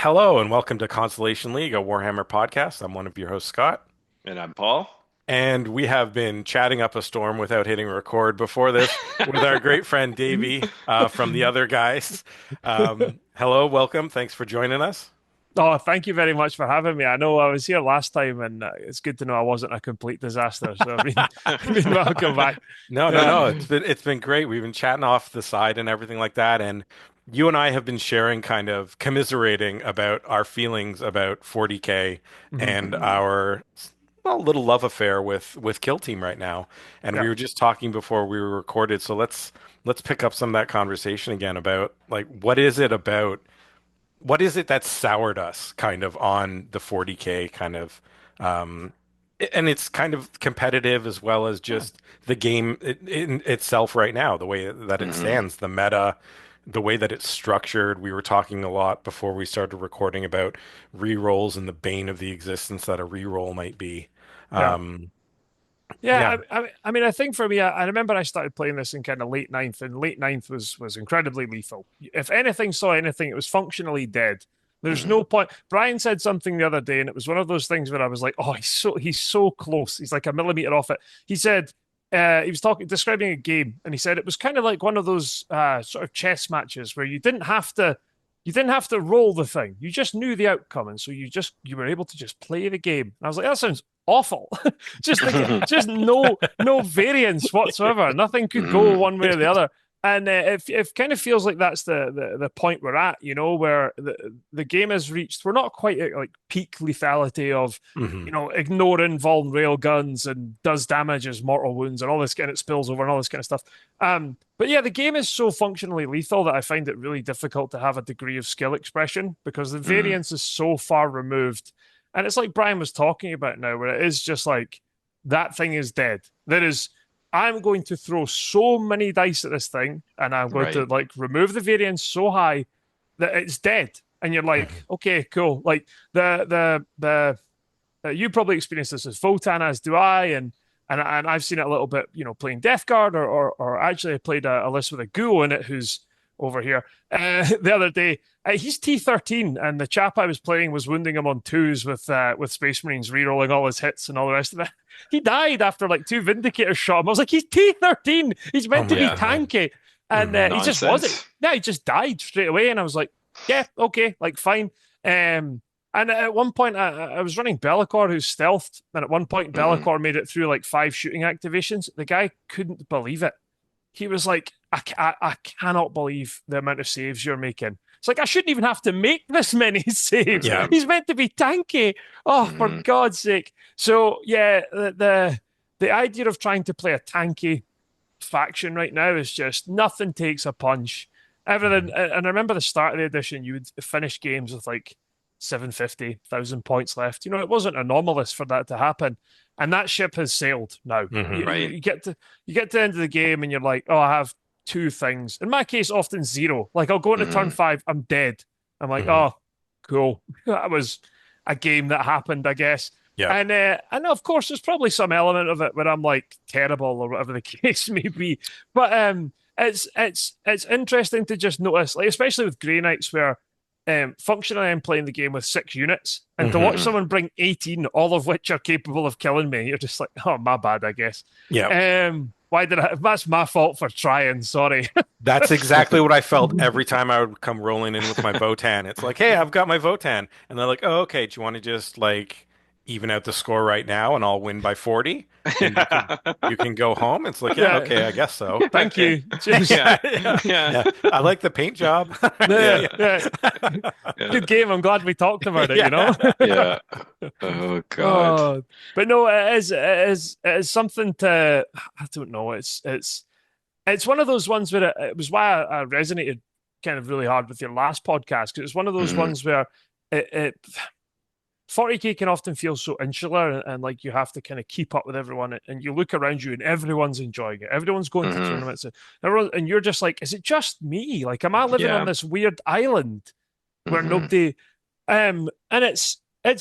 Hello and welcome to Constellation League, a Warhammer podcast. I'm one of your hosts, Scott, And I'm Paul. and we have been chatting up a storm without hitting record before this with our great friend Davey from the other guys. Hello, welcome. Thanks for joining us. Oh, thank you very much for having me. I know I was here last time, and it's good to know I wasn't a complete disaster. So I've been, I've been welcome back. No, no, Yeah, no. It's been great. We've been chatting off the side and everything like that, and you and I have been sharing, kind of commiserating about our feelings about 40K Mhm. and our little love affair with Kill Team right now. And Yeah, we were just talking before we were recorded, so let's pick up some of that conversation again about like what is it that soured us kind of on the 40K kind of um and it's kind of competitive as well as yeah, just the game in itself right now, the way that it hmm stands, the meta, the way that it's structured. We were talking a lot before we started recording about rerolls and the bane of the existence that a reroll might be. yeah. Um, yeah. Yeah, I mean, I think for me, I remember I started playing this in kind of late ninth, and late ninth was incredibly lethal. If anything saw anything, it was functionally dead. There's hmm no point. Brian said something the other day, and it was one of those things where I was like, "Oh, he's so close. He's like a millimeter off it." He said he was describing a game, and he said it was kind of like one of those sort of chess matches where you didn't have to roll the thing. You just knew the outcome, and so you were able to just play the game. And I was like, that sounds awful. Just no variance whatsoever. Nothing could go one way or the other. And it kind of feels like that's the point we're at, where the game has reached. We're not quite at like peak lethality of, Hmm. ignoring vuln rail guns and does damage as mortal wounds and all this kind of spills over and all this kind of stuff. But yeah, the game is so functionally lethal that I find it really difficult to have a degree of skill expression because the hmm variance is so far removed. And it's like Brian was talking about now, where it is just like that thing is dead. I'm going to throw so many dice at this thing, and I'm going to Right. like remove the variance so high that it's dead. And you're like, Hmm. okay, cool. Like you probably experienced this as Votan, as do I, and I've seen it a little bit, playing Death Guard, or actually I played a list with a ghoul in it who's over here the other day. He's T13, and the chap I was playing was wounding him on twos with Space Marines rerolling all his hits and all the rest of it. He died after like two Vindicators shot him. I was like, he's T13. He's Oh meant to my be Yeah. God. tanky, and Hmm. he just wasn't. Nonsense. Yeah, he just died straight away, and I was like, yeah, okay, like fine. Um, and at one point, I was running Be'lakor, who's stealthed, and at one point, hmm Be'lakor made it through like five shooting activations. The guy couldn't believe it. He was like, I cannot believe the amount of saves you're making. It's like, I shouldn't even have to make this many saves. Yeah. Yeah. He's meant to be tanky. Oh, for hmm God's sake. So, yeah, the idea of trying to play a tanky faction right now is just nothing takes a punch. Everything, Mhm. and I remember the start of the edition, you would finish games with like 750,000 points left. It wasn't anomalous for that to happen, and that ship has sailed now. You, Hmm. you, Right. you get to you get to the end of the game, and you're like, oh, I have two things. In my case, often zero. Like I'll go into turn hmm five, I'm dead. I'm like, Hmm. oh, cool. That was a game that happened, I guess. Yeah. And of course, there's probably some element of it where I'm like terrible or whatever the case may be. But it's interesting to just notice, like especially with Grey Knights, where functionally I'm playing the game with 6 units, and to watch Hmm. hmm someone bring 18, all of which are capable of killing me, you're just like, oh, my bad, I guess. Yeah. Why did I? That's my fault for trying. Sorry. That's exactly what I felt every time I would come rolling in with my Votan. It's like, hey, I've got my Votan. And they're like, oh, okay, do you want to just like even out the score right now and I'll win by 40? And you can go home? It's like, yeah, Yeah. okay, I guess so. Thank Okay. you. Cheers. Yeah. Yeah, yeah, Yeah. yeah. I like the paint job. Yeah, Yeah, yeah. Yeah. Good game. I'm glad we talked about it, yeah. Yeah. Oh God. Oh, but no, it is something to. I don't know. It's one of those ones where it was why I resonated kind of really hard with your last podcast, because it's one of those hmm ones where it 40K can often feel so insular, and like you have to kind of keep up with everyone, and you look around you and everyone's enjoying it. Everyone's going to hmm tournaments, and you're just like, is it just me? Like, am I living on Yeah. this weird island where hmm nobody? And it's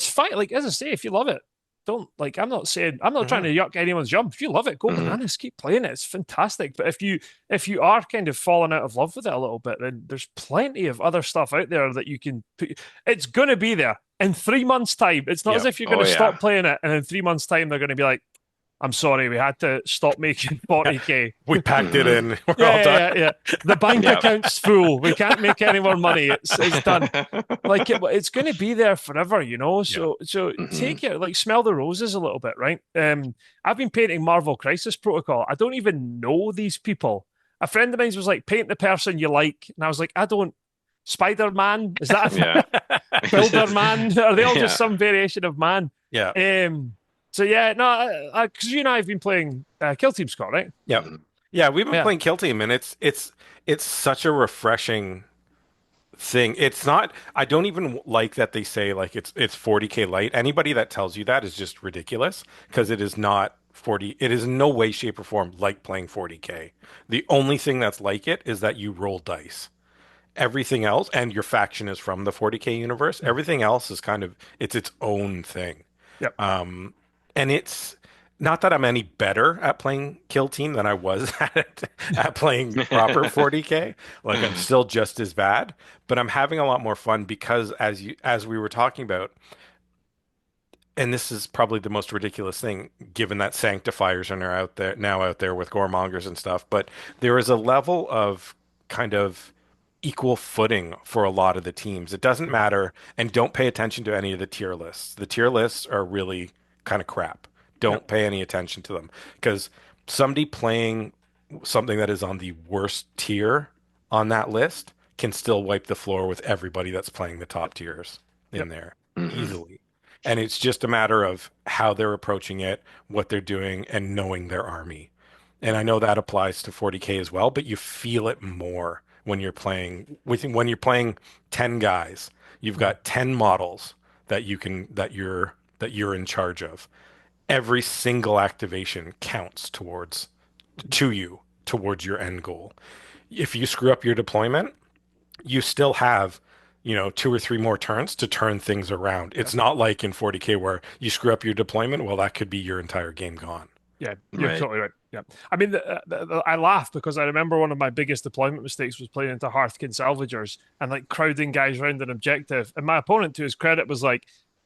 fine. Like as I say, if you love it, don't like. I'm not trying Mhm. to yuck anyone's yum. If you love it, go Hmm. bananas, keep playing it. It's fantastic. But if you are kind of falling out of love with it a little bit, then there's plenty of other stuff out there that you can put. It's gonna be there in 3 months' time. It's not as Yeah. if you're Oh gonna yeah. stop playing it, and in 3 months' time they're gonna be like, "I'm sorry, we had to stop making Yeah. 40K." We packed it Hmm. in. We're all Yeah, done. yeah, yeah. The bank Yep. account's full. We can't make any more money. It's done. Like it's going to be there forever, you know. Yeah. So Hmm. take it, like smell the roses a little bit, right? I've been painting Marvel Crisis Protocol. I don't even know these people. A friend of mine was like, paint the person you like, and I was like, I don't. Spider Man, is that a Yeah. Builder Man? Are they all just Yeah. some variation of man? Yeah. Um. So yeah, no, because you and I have been playing Kill Team Scott, right? Yep. Mhm. Yeah, we've been Yeah, playing Kill Team, and it's such a refreshing thing. It's not, I don't even like that they say like it's 40K light. Anybody that tells you that is just ridiculous because it is not 40. It is in no way, shape, or form like playing 40K. The only thing that's like it is that you roll dice. Everything else, and your faction is from the 40K universe. mm, Everything else is kind of it's its own thing. yep, Um, and it's not that I'm any better at playing Kill Team than I was at playing proper 40K. Like I'm still just as bad, but I'm having a lot more fun because as we were talking about, and this is probably the most ridiculous thing, given that sanctifiers are now out there with goremongers and stuff, but there is a level of kind of equal footing for a lot of the teams. It doesn't matter, and don't pay attention to any of the tier lists. The tier lists are really kind of crap. yep, Don't pay any attention to them because somebody playing something that is on the worst tier on that list can still wipe the floor with everybody that's playing the top tiers yep. in there Hmm. easily. And it's just a matter of how they're approaching it, what they're doing, and knowing their army. And I know that applies to 40K as well, but you feel it more when you're playing 10 guys. You've Mhm. got 10 models that you're in charge of. Every single activation counts towards your end goal. If you screw up your deployment, you still have, two or three more turns to turn things around. Yeah. It's not like in 40K where you screw up your deployment, well, that could be your entire game gone. Yeah, you're Right. totally right. Yeah, I mean, I laugh because I remember one of my biggest deployment mistakes was playing into Hearthkin Salvagers and like crowding guys around an objective, and my opponent, to his credit, was like,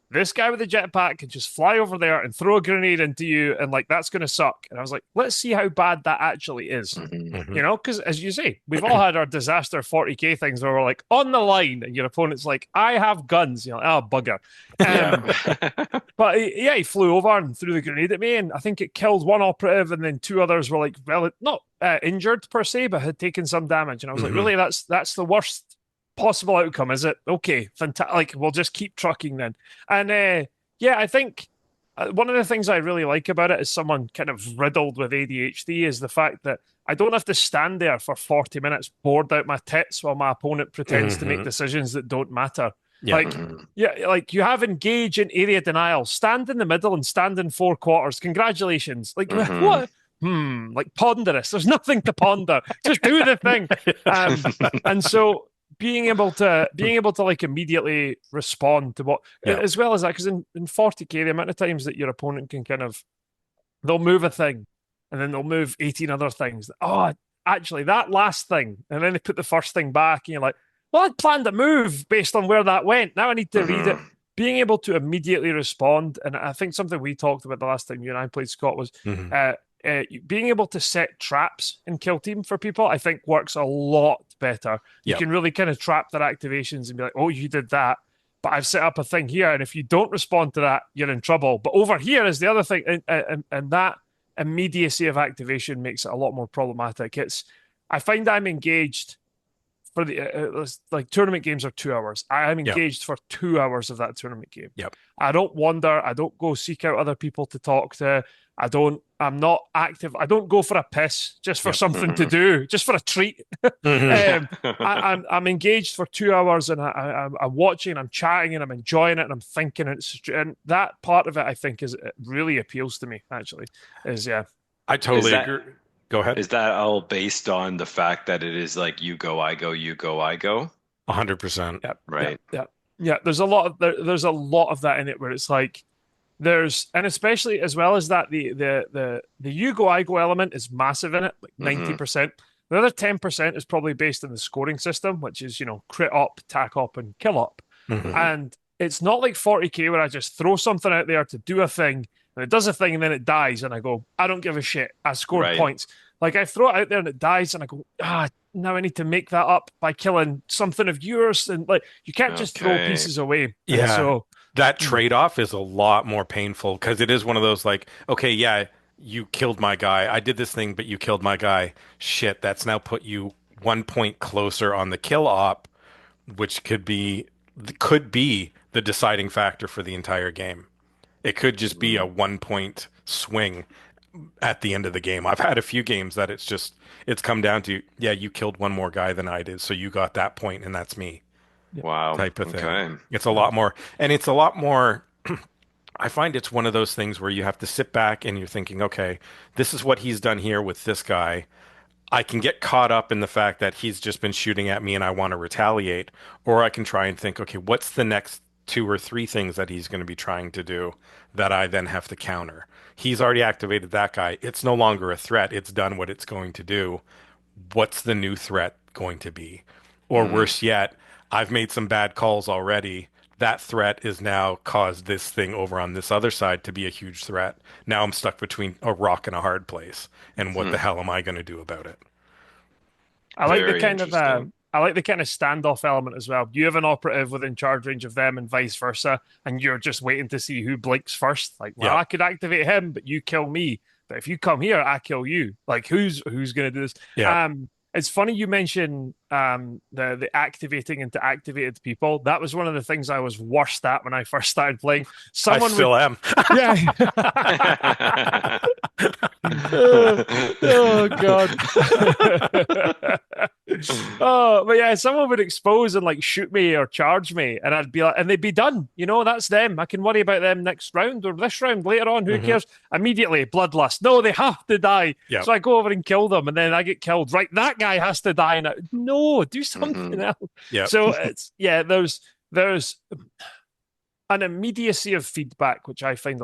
"This guy with the jetpack can just fly over there and throw a grenade into you, and like that's gonna suck." And I was like, "Let's see how bad that actually is." Hmm. Hmm. You know, because as you say, we've all had our disaster 40K things where we're like on the line, and your opponent's like, "I have guns." You're like, "Oh, bugger." Yeah. Um, but yeah, he flew over and threw the grenade at me, and I think it killed one operative, and then two others were like, well, not injured per se, but had taken some damage. And I was like, Hmm. really, that's the worst possible outcome, is it? Okay, fantastic. Like, we'll just keep trucking then. And yeah, I think one of the things I really like about it as someone kind of riddled with ADHD is the fact that I don't have to stand there for 40 minutes bored out my tits while my opponent pretends to make Hmm. decisions that don't matter. Yeah. Like, Hmm. yeah, like you have engage in area denial, stand in the middle and stand in four quarters. Congratulations. Like, Hmm. what? Like ponderous. There's nothing to ponder. Just do the thing. And so being able to like immediately respond to what, Yeah. as well as that, because in 40K, the amount of times that your opponent can kind of, they'll move a thing and then they'll move 18 other things. Oh, actually, that last thing. And then they put the first thing back and you're like, well, I'd planned a move based on where that went. Now I need to read it. Hmm. Being able to immediately respond. And I think something we talked about the last time you and I played Scott was Hmm. uh, being able to set traps in Kill Team for people, I think works a lot better. You Yeah. can really kind of trap their activations and be like, oh, you did that, but I've set up a thing here, and if you don't respond to that, you're in trouble. But over here is the other thing, and that immediacy of activation makes it a lot more problematic. I find I'm engaged for the like tournament games are 2 hours. I'm Yeah. engaged for 2 hours of that tournament game. Yep. I don't wander. I don't go seek out other people to talk to. I don't. I'm not active. I don't go for a piss just for Yep. something to Hmm. do, just for a treat. Hmm. Yeah. um, I'm engaged for 2 hours, and I'm watching, I'm chatting, and I'm enjoying it, and I'm thinking, and that part of it, I think, is it really appeals to me. Actually, is yeah, I Is totally that agree. Go ahead. is that all based on the fact that it is like you go, I go, you go, I go, 100%. yeah, yeah, right? yeah, yeah. There's a lot of that in it where it's like, and especially as well as that, the you go I go element is massive in it, like Hmm. 90%. The other 10% is probably based on the scoring system, which is, crit up, tack up, and kill up. Hmm. Hmm. And it's not like 40k where I just throw something out there to do a thing, and it does a thing and then it dies, and I go, I don't give a shit. I scored Right. points. Like I throw it out there and it dies, and I go, now I need to make that up by killing something of yours. And like you can't just throw Okay. pieces away. And Yeah, so that mm, trade-off is a lot more painful because it is one of those like, okay, yeah, you killed my guy. I did this thing, but you killed my guy. Shit, that's now put you 1 point closer on the kill op, which could be the deciding factor for the entire game. It could just be a Mm. 1 point swing at the end of the game. I've had a few games that it's come down to, yeah, you killed one more guy than I did, so you got that point, and that's me, yeah, Wow. type of thing. Okay. It's a yeah. lot more, and it's a lot more. I find it's one of those things where you have to sit back and you're thinking, okay, this is what he's done here with this guy. I can get caught up in the fact that he's just been shooting at me and I want to retaliate, or I can try and think, okay, what's the next two or three things that he's going to be trying to do that I then have to counter? He's already activated that guy. It's no longer a threat. It's done what it's going to do. What's the new threat going to be? Or Mm. worse yet, I've made some bad calls already. That threat is now caused this thing over on this other side to be a huge threat. Now I'm stuck between a rock and a hard place. And what the Hmm. hell am I going to do about it? I like the Very kind of interesting. standoff element as well. You have an operative within charge range of them and vice versa, and you're just waiting to see who blinks first. Like, well, Yeah. I could activate him, but you kill me. But if you come here, I kill you. Like, who's gonna do this? Yeah. It's funny you mention the activating into activated people. That was one of the things I was worst at when I first started playing. I Someone would still am. yeah. Oh, oh God. Oh, but yeah, someone would expose and like shoot me or charge me, and I'd be like, and they'd be done. That's them. I can worry about them next round or this round later on. Who Hmm. cares? Immediately, bloodlust. No, they have to die. Yeah. So I go over and kill them, and then I get killed. Right, that guy has to die. And no, do Hmm. something else. Yeah. So it's yeah, there's an immediacy of feedback, which I find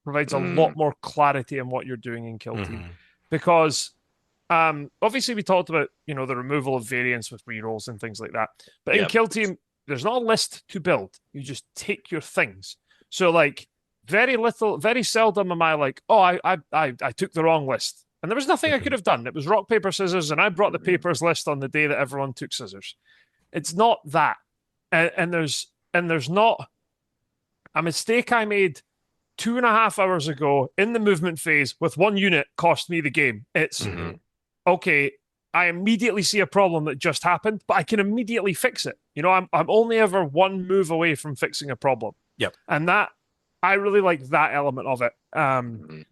provides a lot Mm. more clarity in what you're doing in Kill Team. Hmm. Because obviously we talked about, the removal of variance with rerolls and things like that. But in Yep. Kill Team, there's not a list to build. You just take your things. So like very seldom am I like, oh, I took the wrong list. And there was nothing I could Hmm. have done. It was rock, paper, scissors, and I brought the Mhm. papers list on the day that everyone took scissors. It's not that. And there's not a mistake I made 2.5 hours ago in the movement phase with one unit cost me the game. It's Mhm. Hmm. okay. I immediately see a problem that just happened, but I can immediately fix it. I'm only ever one move away from fixing a problem, Yep. and that I really like that element of it. Mhm.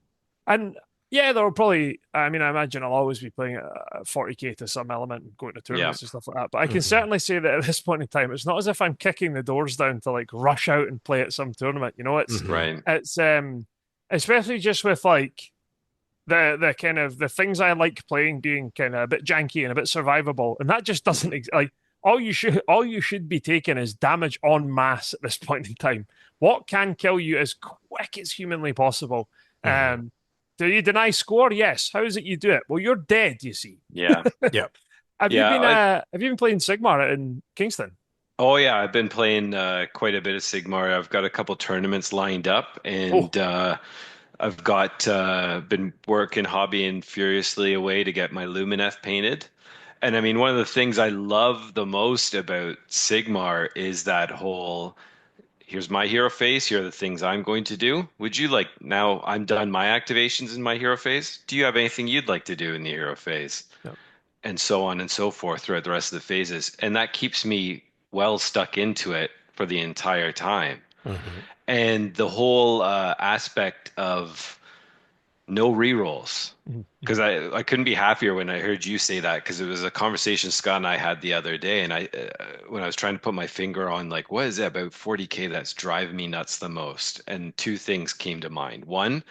And yeah, there will probably. I mean, I imagine I'll always be playing at 40k to some element and going to Yeah. tournaments and stuff like that. But I can Hmm. certainly say that at this point in time, it's not as if I'm kicking the doors down to like rush out and play at some tournament. It's Hmm. Right. it's especially just with like the kind of the things I like playing being kind of a bit janky and a bit survivable, and that just doesn't Mhm. like all you should be taking is damage en masse at this point in time. What can kill you as quick as humanly possible? Hmm. Um, do you deny score? Yes. How is it you do it? Well, you're dead. You see. Yeah. Yep. Have you Yeah. been have you been playing Sigmar in Kingston? Oh yeah, I've been playing quite a bit of Sigmar. I've got a couple tournaments lined up, Oh, and I've got been working hobbying furiously away to get my Lumineth painted. And I mean, one of the things I love the most about Sigmar is that whole here's my hero phase, here are the things I'm going to do. Would you like now I'm done my activations in my hero phase? Do you have anything you'd like to do in the hero phase? no. And so on and so forth throughout the rest of the phases. And that keeps me well stuck into it for the entire time. Hmm. And the whole aspect of no rerolls. Mhm. Because I couldn't be happier when I heard you say that because it was a conversation Scott and I had the other day, and I when I was trying to put my finger on like what is it about 40K that's driving me nuts the most, and two things came to mind. One,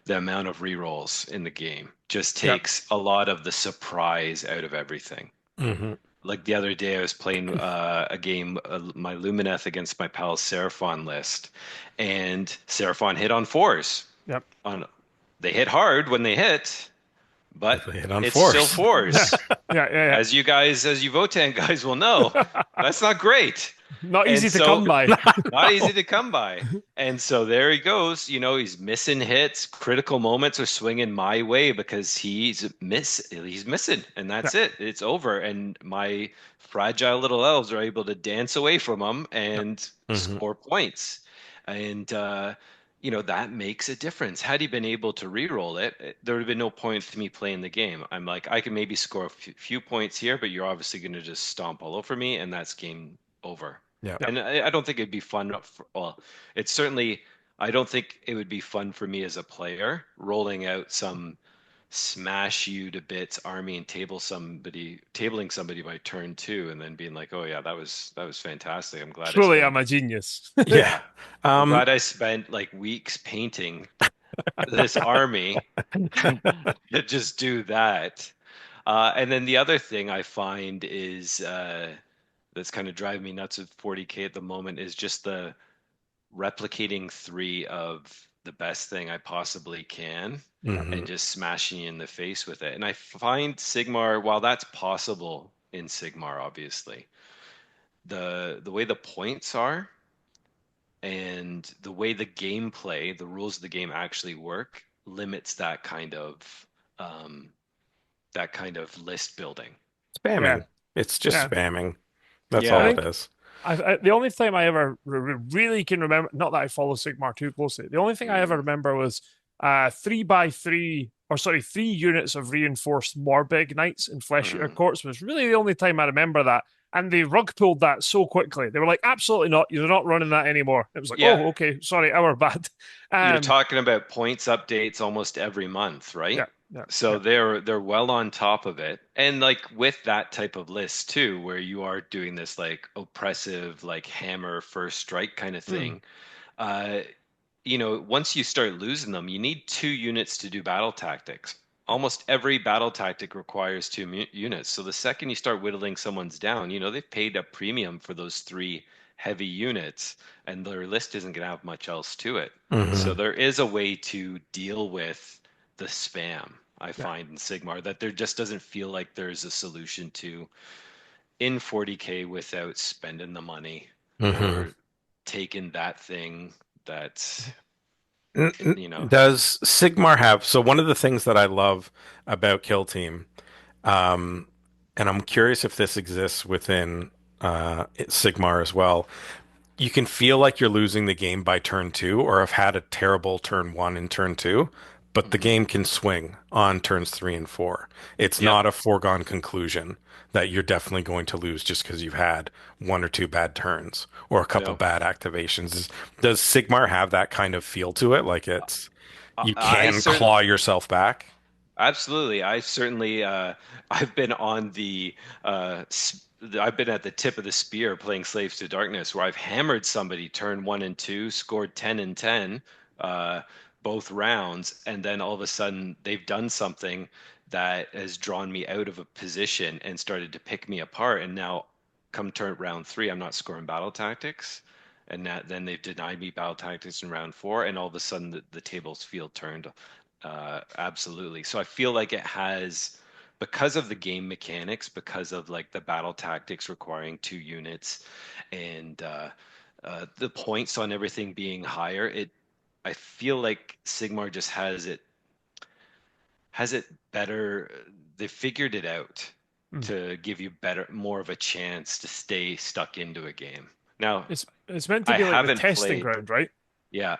the amount of rerolls in the game just Yeah. takes a lot of the surprise out of everything. Hmm. like the other day, I was playing a game, my Lumineth against my pal Seraphon list, and Seraphon hit on fours. Yep. On They hit hard when they hit, but But they hit on it's still force. Yeah. fours. Yeah. Yeah. As you Votann guys will know, Yeah. that's not great. Not And easy to so come by. not easy to come by. And so there he goes. He's missing hits. Critical moments are swinging my way because he's missing, and Yeah. that's it. It's over. And my fragile little elves are able to dance away from him Yeah. and Hmm. score points. And that makes a difference. Had he been able to re-roll it, there would have been no point to me playing the game. I'm like, I can maybe score a few points here, but you're obviously going to just stomp all over me, and that's game over. Yeah. Yeah. And I don't think it'd be fun. Well, it's certainly, I don't think it would be fun for me as a player rolling out some smash you to bits army and tabling somebody by turn two, and then being like, oh yeah, that was fantastic. Truly, I'm a genius. Yeah. I'm Um, glad I spent like weeks painting this army to just do that. And then the other thing I find is that's kind of driving me nuts with 40K at the moment is just the replicating three of the best thing I possibly can and mhm. just smashing you in the face with it. And I find Sigmar, while that's possible in Sigmar, obviously, the way the points are and the way the rules of the game actually work limits um, that kind of list building. Yeah. Spamming. It's just Yeah. spamming. That's I Yeah. all it think is. the only time I ever really can remember, not that I follow Sigmar too closely, the only thing I ever Mm, remember was 3 by 3, or sorry, 3 units of reinforced Morbeg Knights in Flesh Eater mm. Courts was really the only time I remember that. And they rug pulled that so quickly. They were like, absolutely not. You're not running that anymore. It was like, Yeah, oh, okay, sorry, our bad. you're Um, talking about points updates almost every month, right? yeah, yeah, So yeah. they're well on top of it. And like with that type of list too, where you are doing this like oppressive, like hammer first strike kind of Mm, thing, uh, once you start losing them, you need 2 units to do battle tactics. Almost every battle tactic requires 2 units. So the second you start whittling someone's down, they've paid a premium for those three heavy units, and their list isn't going to have much else to it. So Hmm. there is a way to deal with the spam, I yeah. find in Sigmar, that there just doesn't feel like there's a solution to in 40K without spending the money Hmm. or taking that thing that's you know Does Sigmar have, so one of the things that I love about Kill Team, um, and I'm curious if this exists within Sigmar as well, you can feel like you're losing the game by turn two or have had a terrible turn one and turn two, but the Mhm. game can swing on turns three and four. It's Yep. not a foregone conclusion that you're definitely going to lose just because you've had one or two bad turns or a couple No. bad activations. Does Sigmar have that kind of feel to it? Like you I can certainly claw yourself back? absolutely. I've been on I've been at the tip of the spear playing Slaves to Darkness, where I've hammered somebody turn one and two, scored 10 and 10, uh, both rounds, and then all of a sudden they've done something that has drawn me out of a position and started to pick me apart. And now, come turn round three, I'm not scoring battle tactics. And then they've denied me battle tactics in round four, and all of a sudden the tables feel turned. Absolutely. So I feel like it has, because of the game mechanics, because of like the battle tactics requiring 2 units, and the points on everything being higher. I feel like Sigmar just has it better. They figured it out Mm. to give you more of a chance to stay stuck into a game. Now, It's meant to I be like the haven't testing played. ground, right? Yeah,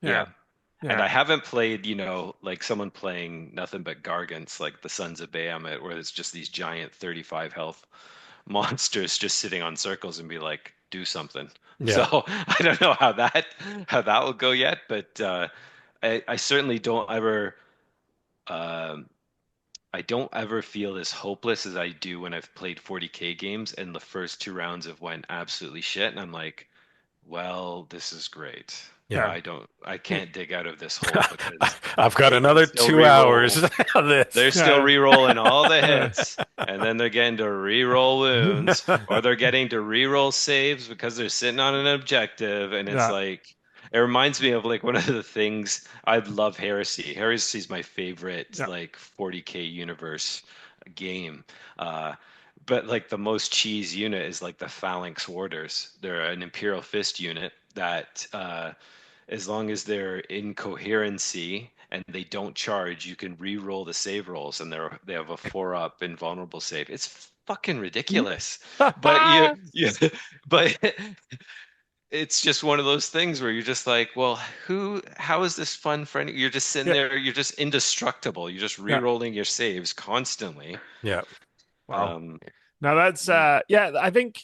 yeah. Yeah, And yeah. I haven't played, like someone playing nothing but Gargants, like the Sons of Bahamut, where it's just these giant 35 health monsters just sitting on circles and be like, do something. So Yeah. I don't know how that will go yet, but I certainly um I don't ever feel as hopeless as I do when I've played 40K games and the first 2 rounds have went absolutely shit, and I'm like, well, this is great. Yeah. I can't dig out of this hole because I've got they can another still 2 hours re-roll. of this. They're still Yeah. re-rolling all the Yeah. hits, and then they're getting to re-roll wounds, or they're getting to re-roll saves because they're sitting on an objective, and it's Yeah. like it reminds me of like one of the things I love Heresy. Heresy's my favorite Yeah. like 40K universe game. Uh, but like the most cheese unit is like the Phalanx Warders. They're an Imperial Fist unit that as long as they're in coherency and they don't charge, you can re-roll the save rolls and they have a 4-up invulnerable save. It's fucking ridiculous. But you but it's just one of those things where you're just like, well, how is this fun for any? You're just sitting Yeah. there, you're just indestructible. You're just Yeah. re-rolling your saves constantly. Yeah. Wow. Um, Now that's yeah, I think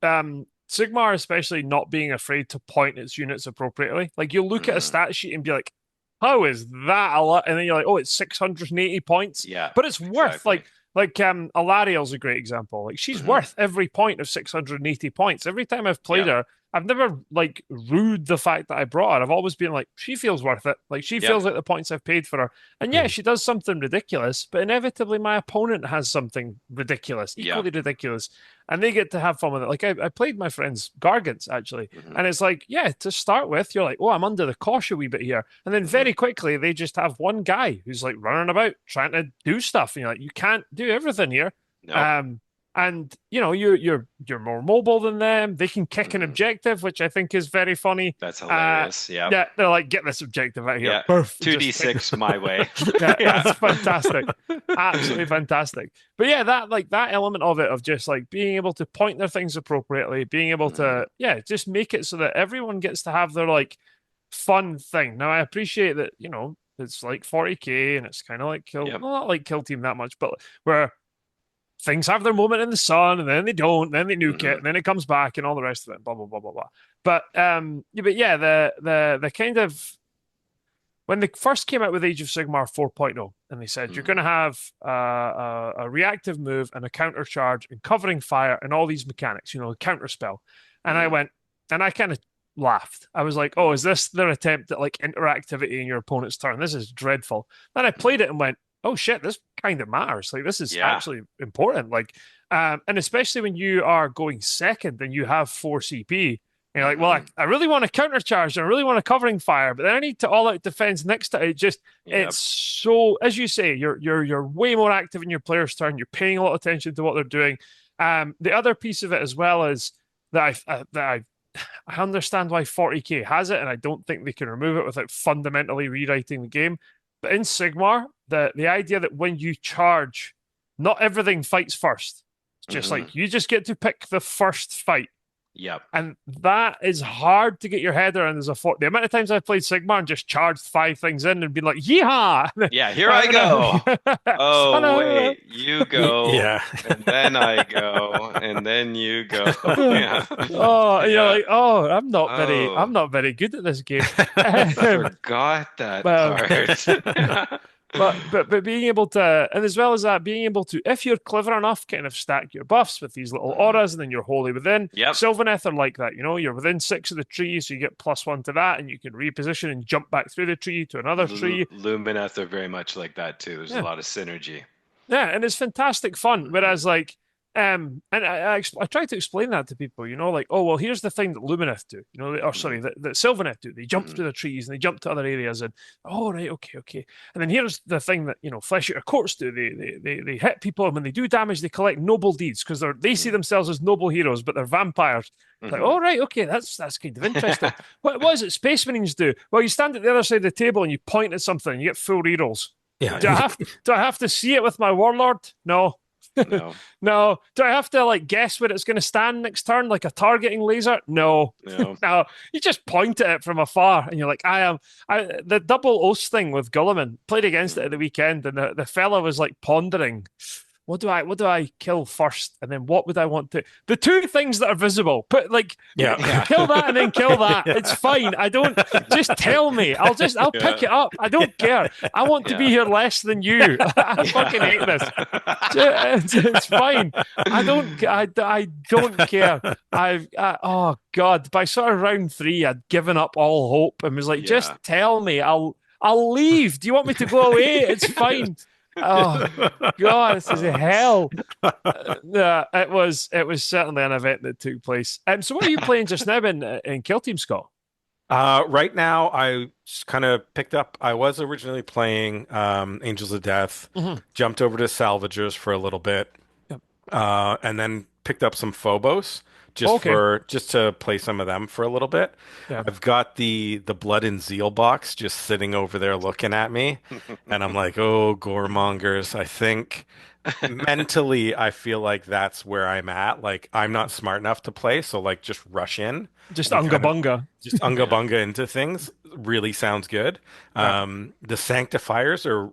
Sigmar especially not being afraid to point its units appropriately. Like you'll look at a mhm. stat sheet and be like, how is that a lot? And then you're like, oh, it's 680 points. Yeah, But it's worth exactly. like Alariel's a great example. Like she's Hmm. worth every point of 680 points. Every time I've played Yep, her, I've never like rued the fact that I brought her. I've always been like, she feels worth it. Like she yep, feels like the points I've paid for her. And yeah, Mhm. she does something ridiculous, but inevitably my opponent has something ridiculous, yep. equally ridiculous, and they get to have fun with it. Like I played my friend's Gargants actually, Hmm. and it's like, yeah, to start with, you're like, oh, I'm under the cosh a wee bit here, and then Hmm. very quickly they just have one guy who's like running about trying to do stuff, and you're like, you can't do everything here. Nope. Um, and you know you're more mobile than them. They can kick an Hmm. objective, which I think is very funny. That's Uh, hilarious. Yep. yeah, they're like, get this objective out of here. Yeah. Perf, just kick. 2d6 my way. Yeah, Yeah. it's fantastic. Absolutely fantastic. But yeah, that element of it of just like being able to point their things appropriately, being able Hmm. to yeah, just make it so that everyone gets to have their like fun thing. Now I appreciate that, it's like 40K and it's kind of like kill Yep. well, not like Kill Team that much, but where things have their moment in the sun and then they don't, and then they nuke it, Hmm. and then it comes back and all the rest of it, blah blah blah blah blah. But the kind of when they first came out with Age of Sigmar 4.0, and they said you're Hmm. going to have a reactive move and a counter charge and covering fire and all these mechanics, counter spell. And I Hmm. went, and I kind of laughed. I was like, oh, is this their attempt at like interactivity in your opponent's turn? This is dreadful. Then I played it and went, oh shit, this kind of matters. Like this is Yeah. actually important. Like, and especially when you are going second and you have 4 CP, and you're like, well, Hmm. I really want to countercharge and I really want a covering fire, but then I need to all out defense next to it. Yep. It's so, as you say, you're way more active in your player's turn. You're paying a lot of attention to what they're doing. The other piece of it as well is that I understand why 40K has it, and I don't think they can remove it without fundamentally rewriting the game. But in Sigmar, the idea that when you charge, not everything fights first. It's just Hmm. like you just get to pick the first fight. Yep. And that is hard to get your head around as a fort. The amount of times I've played Sigmar and just charged 5 things in and been like, yeehaw! Yeah, here I go. I Oh, know. wait, you go, Yeah. and then I go, and then you go. Yeah. Oh, you're Yeah. like, oh, I'm Oh, not very good at this game. I forgot that Well, part. but being able to, and as well as that, being able to, if you're clever enough, kind of stack your buffs with these little Mhm. auras, and then you're wholly within. Yep. Sylvaneth are like that, you're within 6 of the tree, so you get +1 to that, and you can reposition and jump back through the tree to another tree. Lumineth are very much like that too. There's a Yeah, lot of synergy. yeah, and it's fantastic fun. Hmm. Whereas, like, and I try to explain that to people, like, oh, well, here's the thing that Lumineth do, or Hmm. sorry, that Sylvaneth do. They jump Hmm. through the trees and they jump to other areas, and oh, right, okay, okay. And then here's the thing that Flesh Eater Courts do. They hit people, and when they do damage, they collect noble deeds because they see Hmm. themselves as noble heroes, but they're vampires. Like, Hmm. oh, right, okay, that's kind of interesting. What is it Space Marines do? Well, you stand at the other side of the table and you point at something, and you get full rerolls. Yeah. Do I have to see it with my warlord? No. No, No. Do I have to like guess where it's going to stand next turn, like a targeting laser? No. no. No. You just point at it from afar, and you're like, the double oath thing with Gulliman played against it at Hmm. the weekend, and the fella was like pondering. what do I kill first? And then what would I want to the two things that are visible. Put like Yeah. Yeah. kill that and then kill that. It's Yeah. fine. I don't just tell me. I'll pick Yeah. it up. I don't care. I want to be Yeah. here less than you. I fucking hate this. It's fine. I don't care. Oh God, by sort of round three, I'd given up all hope and was like, just Yeah. tell me. I'll leave. Do you want me to go away? It's fine. Oh God, this is Oh, hell. Yeah, it was certainly an event that took place. So what are you playing just now in Kill Team, Scott? Right now, I kind of picked up. I was originally playing Angels of Death, Mhm. jumped over to Salvagers for a little bit, Yep. and then picked up some Phobos Okay. just to play some of them for a little bit. Yeah. I've got the Blood and Zeal box just sitting over there looking at me, and I'm like, oh, goremongers. I think mentally, I feel like that's where I'm at. Like, I'm not smart enough to play, so like just rush in Just and unga kind of bunga. just unga yeah. bunga into things really sounds good. Yeah. The Sanctifiers are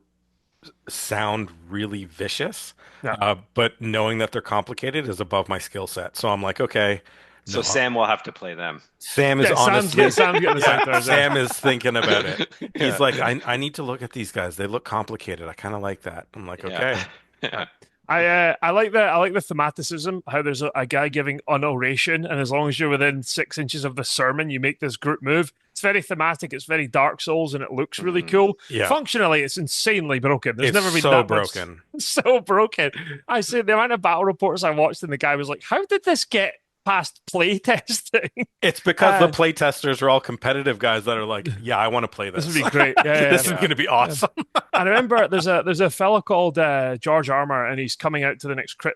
sound really vicious, Yeah. but knowing that they're complicated is above my skill set. So I'm like, okay, So no. Sam will have to play them. Sam is Yeah, honestly, Sam's getting the yeah, Sanctuaries, yeah. Sam is thinking about it. He's Yeah. like, I need to look at these guys. They look complicated. I kind of like that. I'm like, Yeah. okay. Yeah. Yeah. I like the thematicism, how there's a guy giving an oration, and as long as you're within 6 inches of the sermon, you make this group move. It's very thematic, it's very Dark Souls, and it looks really Mhm. cool. Yeah, Functionally, it's insanely broken. There's it's never been so that much broken. so broken. I say the amount of battle reports I watched, and the guy was like, "How did this get past play testing?" It's because the Uh, playtesters are all competitive guys that are like, yeah, I want to play this would this. be great. Yeah, yeah, This yeah. is Yeah. going to be Yeah. awesome. I remember there's a fella called George Armour, and he's coming out to the next crit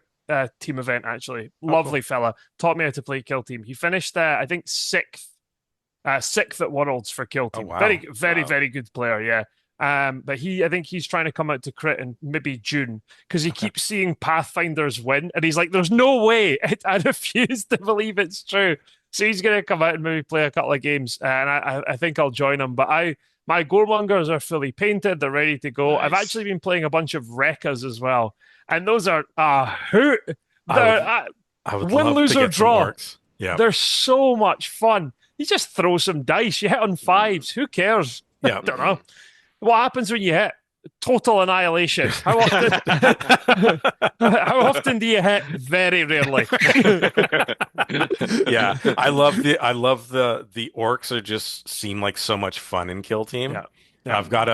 team event. Actually, Oh, cool. lovely fella. Taught me how to play Kill Team. He finished, I think sixth at Worlds for Kill Oh, Team. wow. Very, very, Wow. very good player. Yeah. But I think he's trying to come out to crit in maybe June because he Okay. keeps seeing Pathfinders win, and he's like, "There's no way." I refuse to believe it's true. So he's gonna come out and maybe play a couple of games, and I think I'll join him. But my Goremongers are fully painted; they're ready to go. I've Nice. actually been playing a bunch of Rekkas as well, and those are a hoot. I would They're I would win, love to lose, or get some draw. orcs. Yeah. They're so much fun. You just throw some dice. You hit on Mm. fives. Who cares? Yeah. Don't know. Mhm. What happens when you hit? Total annihilation. How often? How often do you hit? Very rarely. Yeah. I love the orcs are just seem like so much fun in Kill Team. Yeah. Yeah. I've got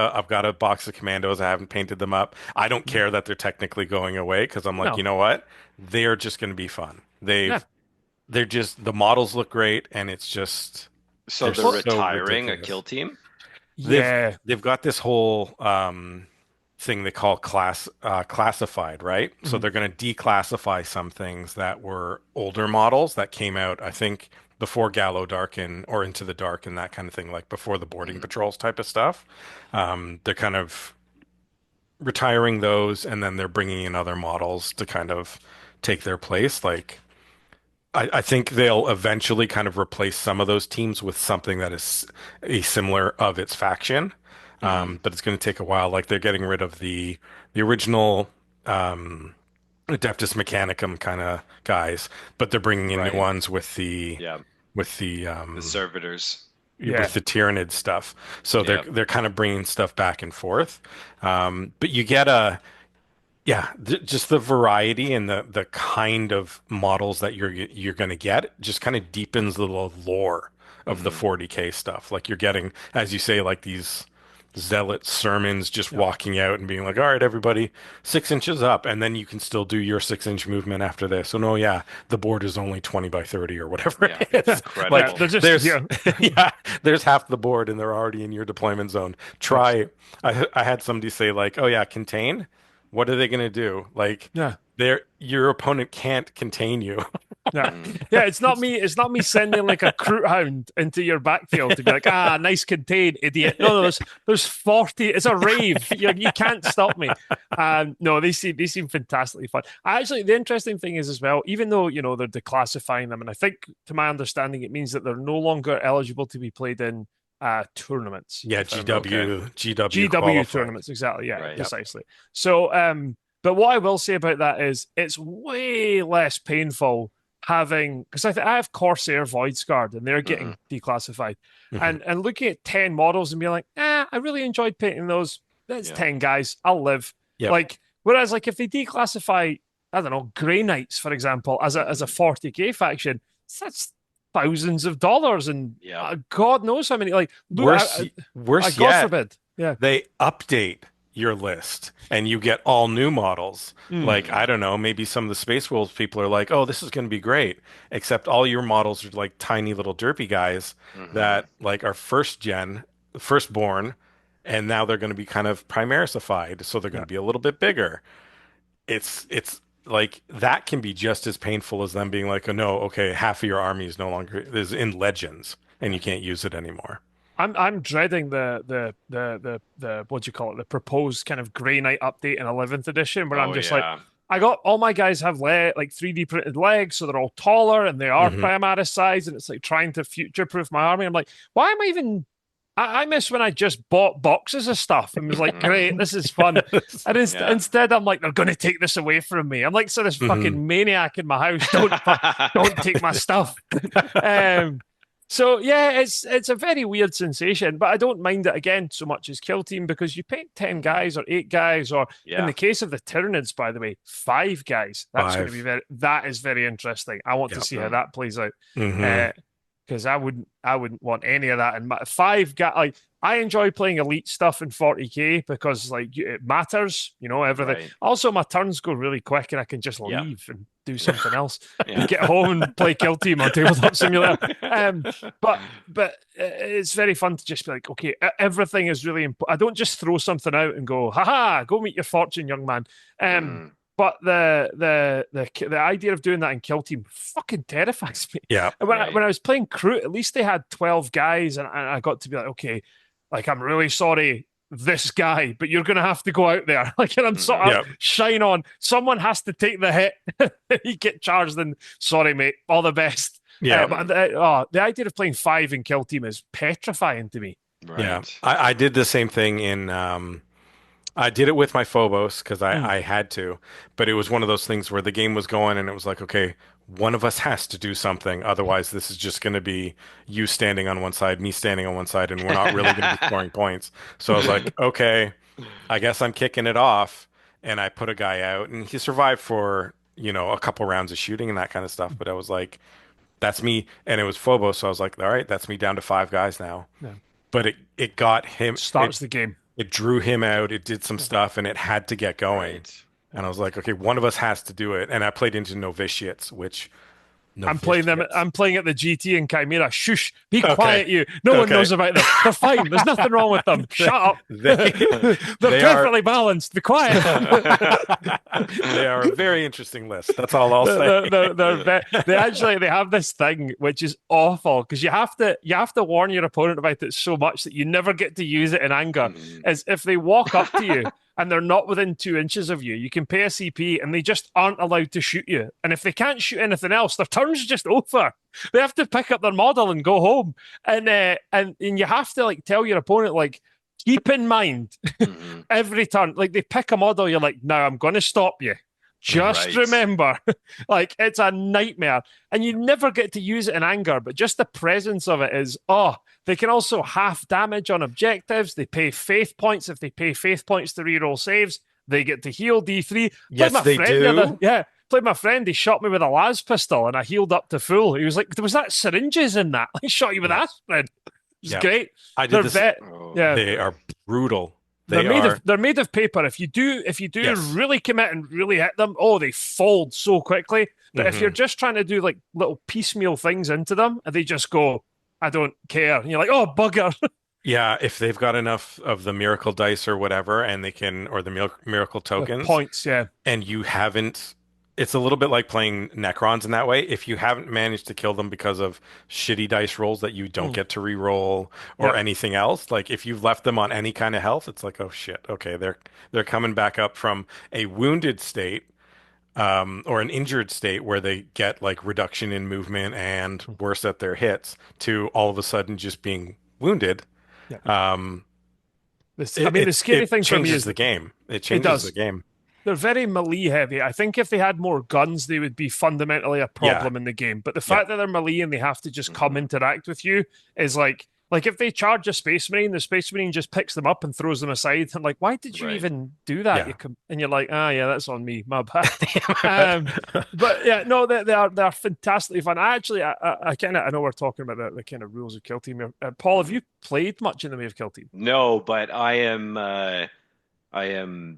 a box of commandos. I haven't painted them up. I don't care that they're technically going away because I'm like, you No. know what? They're just going to be fun. Yeah. They're just the models look great and it's just So they're they're so retiring a ridiculous. kill team? They've Yeah. they've got this whole thing they call classified, right? So Mhm. they're going to declassify some things that were older models that came out, I think, before Gallo Dark and or Into the Dark and that kind of thing, like before the boarding Mhm. patrols type of stuff. They're kind of retiring those, and then they're bringing in other models to kind of take their place. Like I think they'll eventually kind of replace some of those teams with something that is a similar of its faction. Mhm. But it's going to take a while. Like they're getting rid of the original um, Adeptus Mechanicum kind of guys, but they're bringing in new Right. ones with the Yeah. with the The um, servitors. Yeah. with the Tyranid stuff. So Yeah. they're kind of bringing stuff back and forth. But you get just the variety and the kind of models that you're going to get just kind of deepens the lore of the Mhm. 40K stuff. Like you're getting, as you say, like these zealot sermons just Yeah. walking out and being like, all right, everybody, 6 inches up, and then you can still do your 6 inch movement after this. So no, yeah, the board is only 20 by 30 or whatever Yeah. it is. Yeah. Like Incredible. They're just there's yeah. yeah, there's half the board and they're already in your deployment zone. Nice. Try I had somebody say like, oh yeah, contain. What are they going to do? Like, Yeah. your opponent can't contain you. Yeah. Mhm. Yeah, it's not me. It's not me sending like a crew hound into your backfield to be like, nice contain, idiot. No, there's 40. It's a rave. You can't stop me. No, they seem fantastically fun. The interesting thing is as well, even though they're declassifying them, and I think to my understanding, it means that they're no longer eligible to be played in tournaments. Yeah, If I remember. Okay. GW GW qualified. tournaments, exactly. Yeah, Right. Yep. precisely. So But what I will say about that is it's way less painful having because I have Corsair Voidsguard and they're Hmm. getting declassified. Hmm. And looking at 10 models and being like, I really enjoyed painting those. That's Yeah. 10 guys. I'll live. Yep. Like, whereas like if they declassify, I don't know, Grey Knights, for example, as a Hmm. 40k faction, that's thousands of dollars and Yeah. God knows how many like Worse, worse God yet, forbid. Yeah. they update your list and you get all new models. Mm. Like, I Hmm. don't know, maybe some of the Space Wolves people are like, oh, this is going to be great. Except all your models are like tiny little derpy guys Hmm. that like are first gen, firstborn, and now they're going to be kind of Primarisified, so they're going Yeah. to be a little bit bigger. It's like that can be just as painful as them being like, oh no, okay, half of your army is no longer is in Legends and you can't use it anymore. I'm dreading the what do you call it? The proposed kind of Grey Knight update in 11th edition, where I'm Oh just like, yeah. I got all my guys have like 3D printed legs, so they're all taller and they are Hmm. Primaris size, and it's like trying to future proof my army. I'm like, why am I even? I miss when I just bought boxes of stuff and was like, great, Hmm. this is fun. And Yeah. instead, I'm like, they're going to take this away from me. I'm like, so this Hmm. fucking maniac in my house, don't take my stuff. Um, so yeah, it's a very weird sensation, but I don't mind it again so much as Kill Team because you paint 10 Hmm. guys or 8 guys, or in the Yeah. case of the Tyranids, by the way, 5 guys. That's going to be Five. that is very interesting. I want to Yep. see how Mm. that plays out. Hmm. Because I wouldn't want any of that. And 5 guys, like I enjoy playing elite stuff in 40k because like it matters, everything. Right. Also, my turns go really quick and I can just Yeah. leave and do something else. Yeah. Get home and play Kill Team on Tabletop Simulator. Um, but it's very fun to just be like, okay, everything is really important. I don't just throw something out and go, haha, go meet your fortune, young man. Um, Mm. but the idea of doing that in Kill Team fucking terrifies me. Yeah. And when Right. I was playing Crew, at least they had 12 guys, and I got to be like, okay, like I'm really sorry, this guy, but you're gonna have to go out there. Like, and I'm sort Hmm. of Yep. shine on. Someone has to take the hit. You get charged, and sorry, mate, all the best. Yeah. But Mm. the idea of playing 5 in Kill Team is petrifying to me. Yeah. Right. I did the same thing in I did it with my Phobos because Mm. I had to, but it was one of those things where the game was going and it was like, okay, one of us has to do something. Otherwise, this is just going to be you standing on one side, me standing on one side, and we're not really going to be scoring points. So I was like, okay, I guess I'm kicking it off. And I put a guy out and he survived for, a couple rounds of shooting and that kind of stuff. But I was like, that's me. And it was Phobos. So I was like, all right, that's me down to 5 guys now. Yeah. But it got him, Starts the game. it drew him out. It did some Yeah. stuff and it had to get going. Right. And I was like, okay, one of us has to do it. And I played into novitiates, which I'm playing them. novitiates. I'm playing at the GT in Chimera. Shush, be Okay. quiet, you. No one Okay. knows about them. They're fine. There's nothing wrong with them. They, Shut up. they They're they are perfectly balanced. Be quiet. they are a very interesting list. That's all I'll say. They have this thing which is awful because you have to warn your opponent about it so much that you never get to use it in anger. Mhm. Is if they walk up to you and they're not within 2 inches of you, you can pay a CP and they just aren't allowed to shoot you. And if they can't shoot anything else, their turn's just over. They have to pick up their model and go home. And you have to like tell your opponent like keep in mind Mhm. every turn, like they pick a model, you're like, now I'm going to stop you. Just Right. remember, like it's a nightmare, and you never get to use it in anger. But just the presence of it is, they can also half damage on objectives. They pay faith points. If they pay faith points to reroll saves, they get to heal D3. Played Yes, my they friend the other, do. yeah. Played my friend. He shot me with a las pistol, and I healed up to full. He was like, "Was that syringes in that?" I shot you with Yeah. aspirin. It's Yeah. great. I did They're this. vet. Oh. Yeah, They are brutal. they're They made of are. they're made of paper. If you do Yes. really commit and really hit them, they fold so quickly. But if you're Hmm. just trying to do like little piecemeal things into them, and they just go, I don't care. And you're like, oh bugger. Yeah, if they've got enough of the miracle dice or whatever, and they can, or the miracle The tokens, points, yeah. and you haven't, it's a little bit like playing Necrons in that way. If you haven't managed to kill them because of shitty dice rolls that you don't Mm. get to re-roll or Yep. anything else, like if you've left them on any kind of health, it's like, oh shit, okay, they're coming back up from a wounded state, or an injured state where they get like reduction in movement and worse at their hits to all of a sudden just being wounded. Yeah. Um, I it, mean, it the scary it thing for me changes is the game. It it changes the does. game. they're very melee heavy. I think if they had more guns, they would be fundamentally a Yeah. problem in the game. But the Yeah. fact that they're melee and they have to just come Hmm. interact with you is like if they charge a space marine, the space marine just picks them up and throws them aside. I'm like, why did you Right. even do that? Yeah. And you're like, ah, yeah, that's on me, my bad. Um, but yeah, no, they are fantastically fun. I kind of I know we're talking about the kind of rules of Kill Team here. Paul, have Mhm. you played much in the way of Kill Team? No, but I am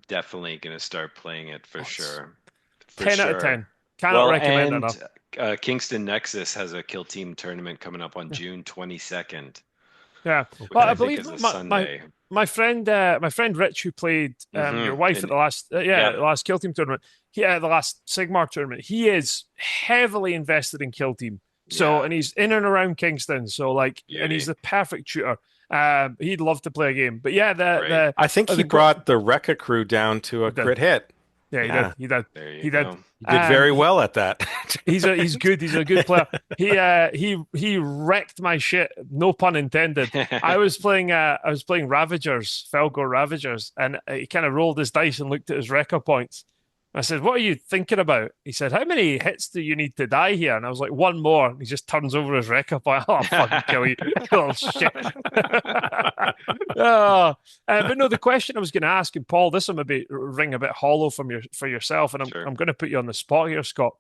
definitely gonna start playing it for Oh, it's sure. For 10 out of sure. 10. Cannot Well, recommend and enough. Kingston Nexus has a Kill Team tournament coming up on June 22nd, Yeah. which Well, Okay. I I think believe is a my Sunday. my friend Rich, who played your wife at And the last yeah, the last Kill Team tournament, the last Sigmar tournament, he is heavily invested in Kill Team. So, yeah, and he's in and around Kingston. So, like, and he's beauty. the perfect shooter. He'd love to play a game. But yeah, Great. I think he the brought the Rekka crew down to he a did. crit hit. Yeah, he did. Yeah. He did. There you He did. go. He did very He, well at that. he's good. He's a good player. He wrecked my shit. No pun intended. I was playing Ravagers, Felgor Ravagers, and he kind of rolled his dice and looked at his record points. I said, "What are you thinking about?" He said, "How many hits do you need to die here?" And I was like, "One more." And he just turns over his record point. Oh, I'll fucking kill you, little shit. Oh, but no, the question I was going to ask, and Paul, this will maybe ring a bit hollow for yourself, and I'm Sure. going to put you on the spot here, Scott.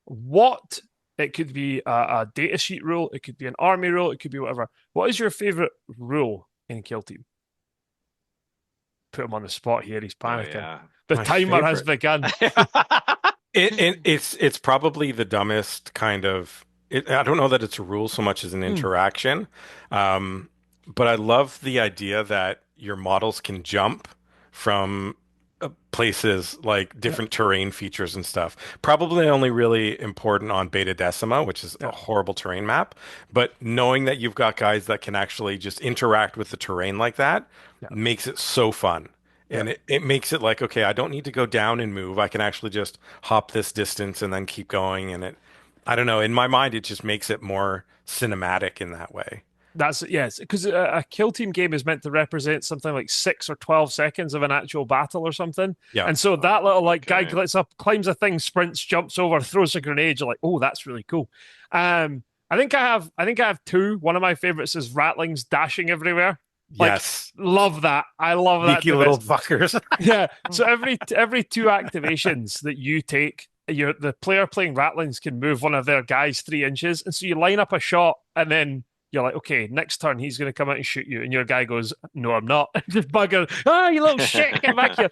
What it could be a data sheet rule, it could be an army rule, it could be whatever. What is your favorite rule in Kill Team? Put him on the spot here. He's Oh panicking. yeah. The My timer has favorite. begun. It's probably the dumbest kind of I don't know that it's a rule so much as an Mm, interaction. But I love the idea that your models can jump from places like yeah, different terrain features and stuff. Probably only really important on Beta Decima, which is a yeah, horrible terrain map. But knowing that you've got guys that can actually just interact with the terrain like that yeah, makes it so fun. yeah. And it makes it like, okay, I don't need to go down and move. I can actually just hop this distance and then keep going. I don't know, in my mind, it just makes it more cinematic in that way. That's yes, because a Kill Team game is meant to represent something like 6 or 12 seconds of an actual battle or something. Yeah. And so that Oh, little like guy okay. gets up, climbs a thing, sprints, jumps over, throws a grenade. You're like, oh, that's really cool. I think I have two. One of my favorites is Rattlings dashing everywhere. Like, Yes. love that. I love that Sneaky to little bits. fuckers. Yeah. So every two activations that you take, the player playing Rattlings can move one of their guys 3 inches, and so you line up a shot, and then you're like, okay, next turn he's going to come out and shoot you, and your guy goes, no, I'm not. Just bugger. Ah, you little shit, get back here.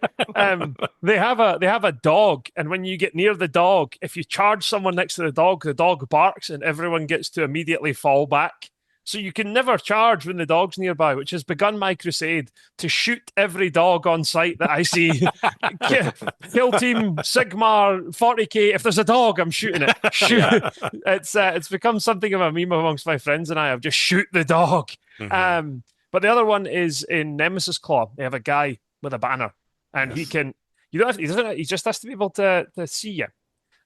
They have a dog, and when you get near the dog, if you charge someone next to the dog barks, and everyone gets to immediately fall back. So you can never charge when the dog's nearby, which has begun my crusade to shoot every dog on sight that I see. Kill Team Sigmar 40k. If there's a dog, I'm shooting it. Shoot. Yeah. It's become something of a meme amongst my friends and I of just shoot the dog. Hmm. But the other one is in Nemesis Claw. They have a guy with a banner, and he Yes. can. You don't have. He just has to be able to see you.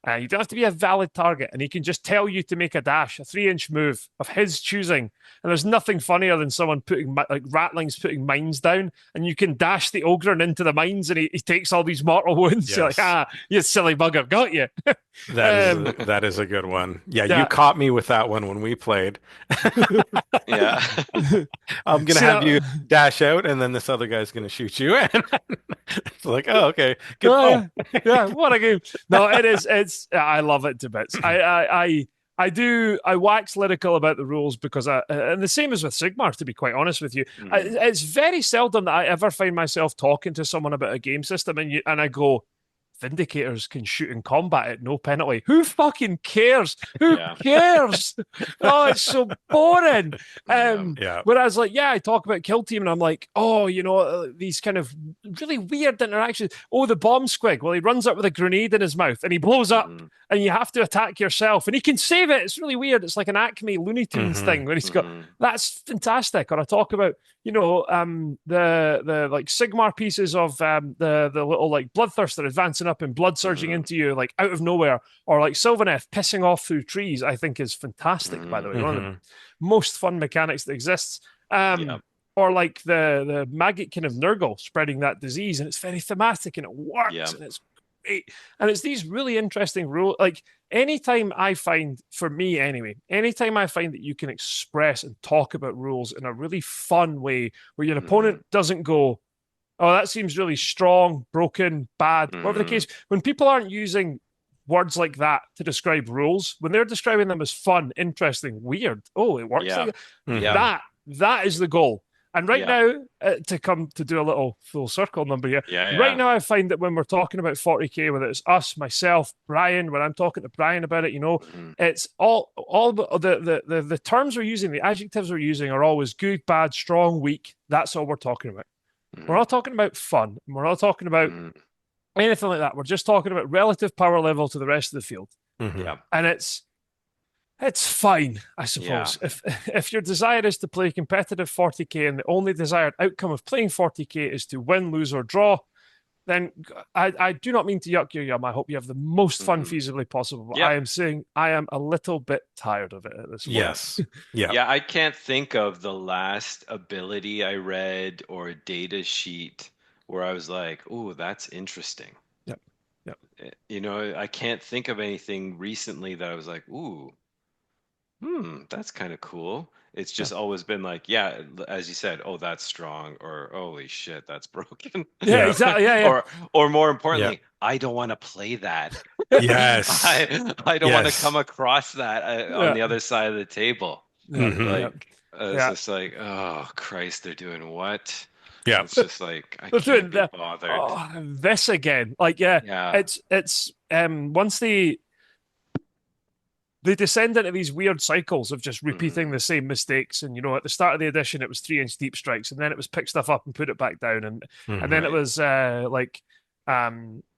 You don't have to be a valid target, and he can just tell you to make a dash, a 3 inch move of his choosing. And there's nothing funnier than someone putting like Rattlings putting mines down, and you can dash the Ogren into the mines, and he takes all these mortal wounds. You're like, Yes. you silly bugger, got you. um, That is a good one. Yeah, you yeah. caught me with that one when we played. Yeah. I'm gonna See have that? you dash out, and then this other guy's gonna shoot you. And it's like, oh, okay, good Oh fun. yeah, yeah. What a game! No, it is. I love it to bits. I do. I wax lyrical about the rules because and the same as with Sigmar. To be quite honest with you, Mhm. it's very seldom that I ever find myself talking to someone about a game system and I go, Vindicators can shoot in combat at no penalty. Who fucking cares? Who Yeah. cares? Oh, it's so boring. Yeah. Yeah. Whereas, like, yeah, I talk about Kill Team, and I'm like, oh, these kind of really weird interactions. Oh, the bomb squig. Well, he runs up with a grenade in his mouth, and he blows up, Mhm. and you have to attack yourself, and he can save it. It's really weird. It's like an Acme Looney Tunes Hmm. thing when he's got. Mhm. That's fantastic. Or I talk about the like Sigmar pieces of the little like bloodthirster advancing up and blood surging Mhm. into you like out of nowhere, or like Sylvaneth pissing off through trees. I think is fantastic. By the Mhm. way, one of the Hmm. most fun mechanics that exists. Yeah. Or like the maggot kind of Nurgle spreading that disease, and it's very thematic and it Yeah. works and it's great. And it's these really interesting rules. Like anytime I find, for me anyway, anytime I find that you can express and talk about rules in a really fun way where your Hmm. opponent doesn't go, oh, that seems really strong, broken, bad, whatever the Hmm. case, when people aren't using words like that to describe rules, when they're describing them as fun, interesting, weird, oh, it works like Yeah. that, Yeah. Hmm. that is the goal. And right Yeah. now, to come to do a little full circle number here, Yeah. right Yeah. now I find that when we're talking about 40k, whether it's us, myself, Brian, when I'm talking to Brian about it, Hmm. it's all the terms we're using, the adjectives we're using are always good, bad, strong, weak. That's all we're talking about. We're Hmm. not talking about fun. We're not talking about Hmm. anything like that. We're just talking about relative power level to the rest of the field. Hmm. Yeah. And it's fine, I Yeah. suppose. If your desire is to play competitive 40k and the only desired outcome of playing 40k is to win, lose, or draw, then I do not mean to yuck your yum. I hope you have the most fun Hmm. feasibly possible. But Yep. I am saying I am a little bit tired of it at this point. Yes. Yeah. Yeah, I can't think of the last ability I read or data sheet where I was like, "Oh, that's interesting." Yep. Yep. I can't think of anything recently that I was like, "Ooh, that's kind of cool." It's Yeah. just always been like, yeah, as you said, "Oh, that's strong," or "Holy shit, that's broken." Yeah, Yeah. exactly. Yeah, yeah. Or more Yeah. importantly, I don't want to play that. Yes. I don't want to come Yes. across that on Yeah. the other side of the table. Yeah. Hmm. Yeah. Like, it's Yeah. just like, oh Christ, they're doing what? Yeah. It's just like I They're can't doing be bothered. this again. Like, yeah, Yeah. it's once they descend into these weird cycles of just repeating Hmm. the same mistakes. And at the start of the edition, it was 3-inch deep strikes, and then it was pick stuff up and put it back down, and then Hmm. it Right. was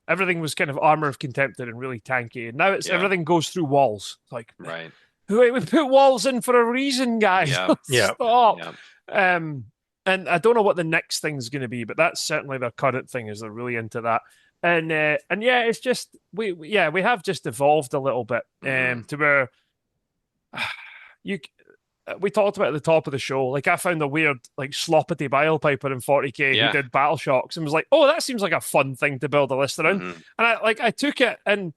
everything was kind of armor of contempted and really tanky, and now it's Yeah. everything goes through walls. Like, Right. wait, we put walls in for a reason, guys. Yeah. Yeah. Stop. Yeah. Um, and I don't know what the next thing's going to be, but that's certainly their current thing. Is they're really into that. And yeah, it's just we have just evolved a little bit Hmm. to where you we talked about at the top of the show. Like I found a weird like sloppity bile piper in 40k who Yeah. did battle shocks and was like, oh, that seems like a fun thing to build a list around. Hmm. And I took it and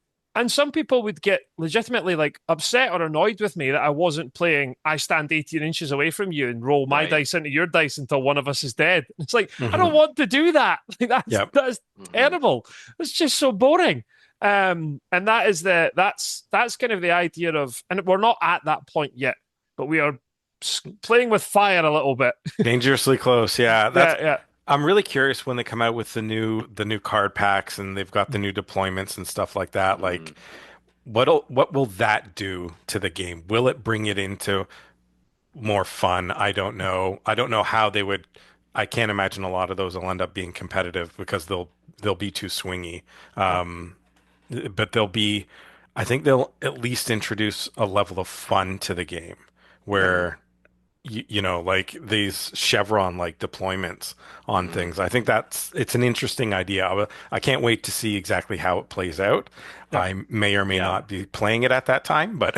some people would get legitimately like upset or annoyed with me that I wasn't playing I stand 18 inches away from you and roll my Right. dice into your dice until one of us is dead. It's like I don't Hmm. want to do that. Like Yep. that's Hmm. terrible. It's just so boring. And that's kind of the idea of, and we're not at that point yet, but we are playing with fire a little bit. Dangerously close. Yeah. That's Yeah, yeah, I'm really curious when they come out with the new card packs and they've got the new deployments and stuff like that. Hmm. Like what will that do to the game? Will it bring it into more fun? I don't know. I don't know how they would. I can't imagine a lot of those will end up being competitive because they'll be too swingy. yeah, Um, but they'll be. I think they'll at least introduce a level of fun to the game yeah, Hmm. where like these Chevron like deployments on Hmm. things. I think it's an interesting idea. I can't wait to see exactly how it plays out. yeah. I may or may Yeah. not be playing it at that time, but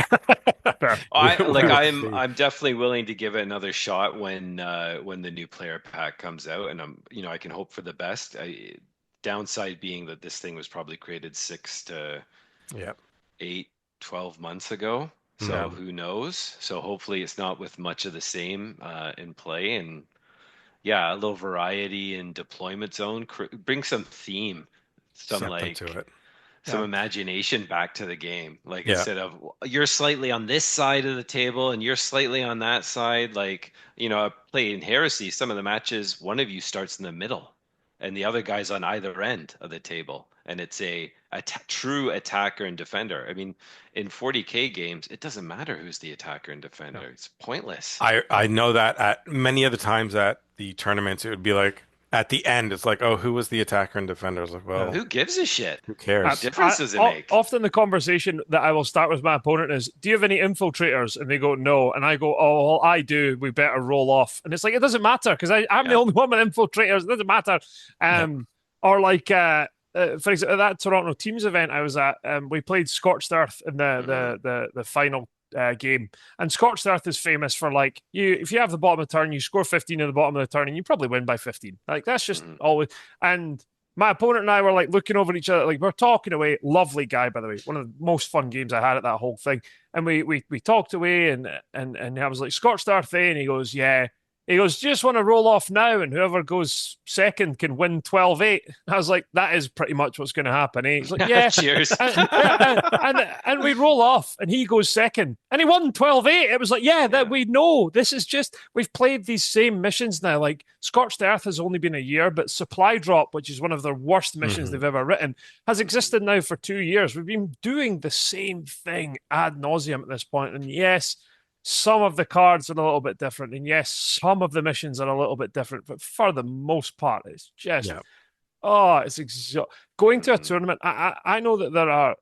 Fair, we, I we like fair. will I'm see. I'm definitely willing to give it another shot when the new player pack comes out, and I can hope for the best. Downside being that this thing was probably created Yeah. 8, 12 months ago. Yeah. So who knows? So hopefully it's not with much of the same in play, and yeah, a little variety in deployment zone. Bring some theme, some Something to like it. some Yeah, imagination back to the game. Like Yeah. instead of you're slightly on this side of the table and you're slightly on that side, like, I play in Heresy, some of the matches, one of you starts in the middle and the other guy's on either end of the table. And it's a true attacker and defender. I mean, in 40K games, it doesn't matter who's the attacker and yeah, defender. It's pointless. I know that at many of the times at the tournaments, it would be like at the end, it's like, oh, who was the attacker and defender? I was like, yeah. well, Who gives a shit? who What cares? difference does it make? Often the conversation that I will start with my opponent is, "Do you have any infiltrators?" And they go, "No," and I go, "Oh, well, I do. We better roll off." And it's like it doesn't matter because I'm the Yeah. only one with infiltrators. It doesn't matter. Yeah. Or like for example, at that Toronto Teams event I was at, we played Scorched Earth in the Hmm. the final game, and Scorched Earth is famous for like if you have the bottom of the turn, you score 15 at the bottom of the turn, and you probably win by 15. Like that's just Hmm. always and. my opponent and I were like looking over at each other, like we're talking away. Lovely guy, by the way. One of the most fun games I had at that whole thing. And we talked away, and I was like, Scorched Earth, eh? And he goes, yeah. He goes, just want to roll off now, and whoever goes second can win 12-8. I was like, that is pretty much what's going to happen, eh? He's like, yeah. Cheers. And we roll off, and he goes second, and he won 12-8. It was like, yeah, that Yeah. we know. This is just, we've played these same missions now. Like, Scorched Earth has only been a year, but Supply Drop, which is one of their worst missions Hmm. they've ever written, has existed now for 2 years. We've been doing the same thing ad nauseum at this point. And yes, some of the cards are a little bit different. And yes, some of the missions are a little bit different. But for the most part, it's just, Yeah. oh, going to a Mhm. tournament. I know that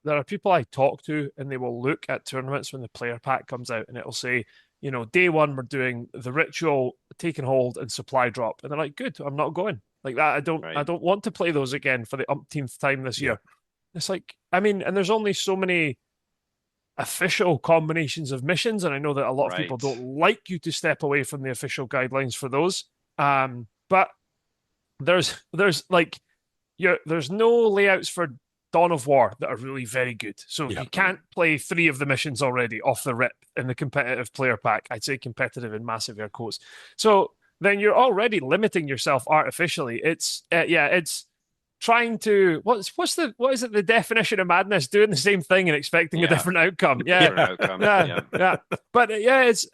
there are people I talk to, and they will look at tournaments when the player pack comes out, and it'll say, day one we're doing the ritual, taking hold, and supply drop, and they're like, good, I'm not going like that. I Right. don't want to play those again for the umpteenth time this Yeah. year. It's like, I mean, and there's only so many official combinations of missions, and I know that a lot of people Right. don't like you to step away from the official guidelines for those. But there's like there's no layouts for Dawn of War that are really very good. So Yeah. you can't play three of the missions already off the rip in the competitive player pack. I'd say competitive in massive air quotes. So then you're already limiting yourself artificially. It's trying to what is it, the definition of madness? Doing the same thing and expecting a Yeah. different outcome. Yeah, Different outcome. yeah, Yeah. yeah. But yeah, it's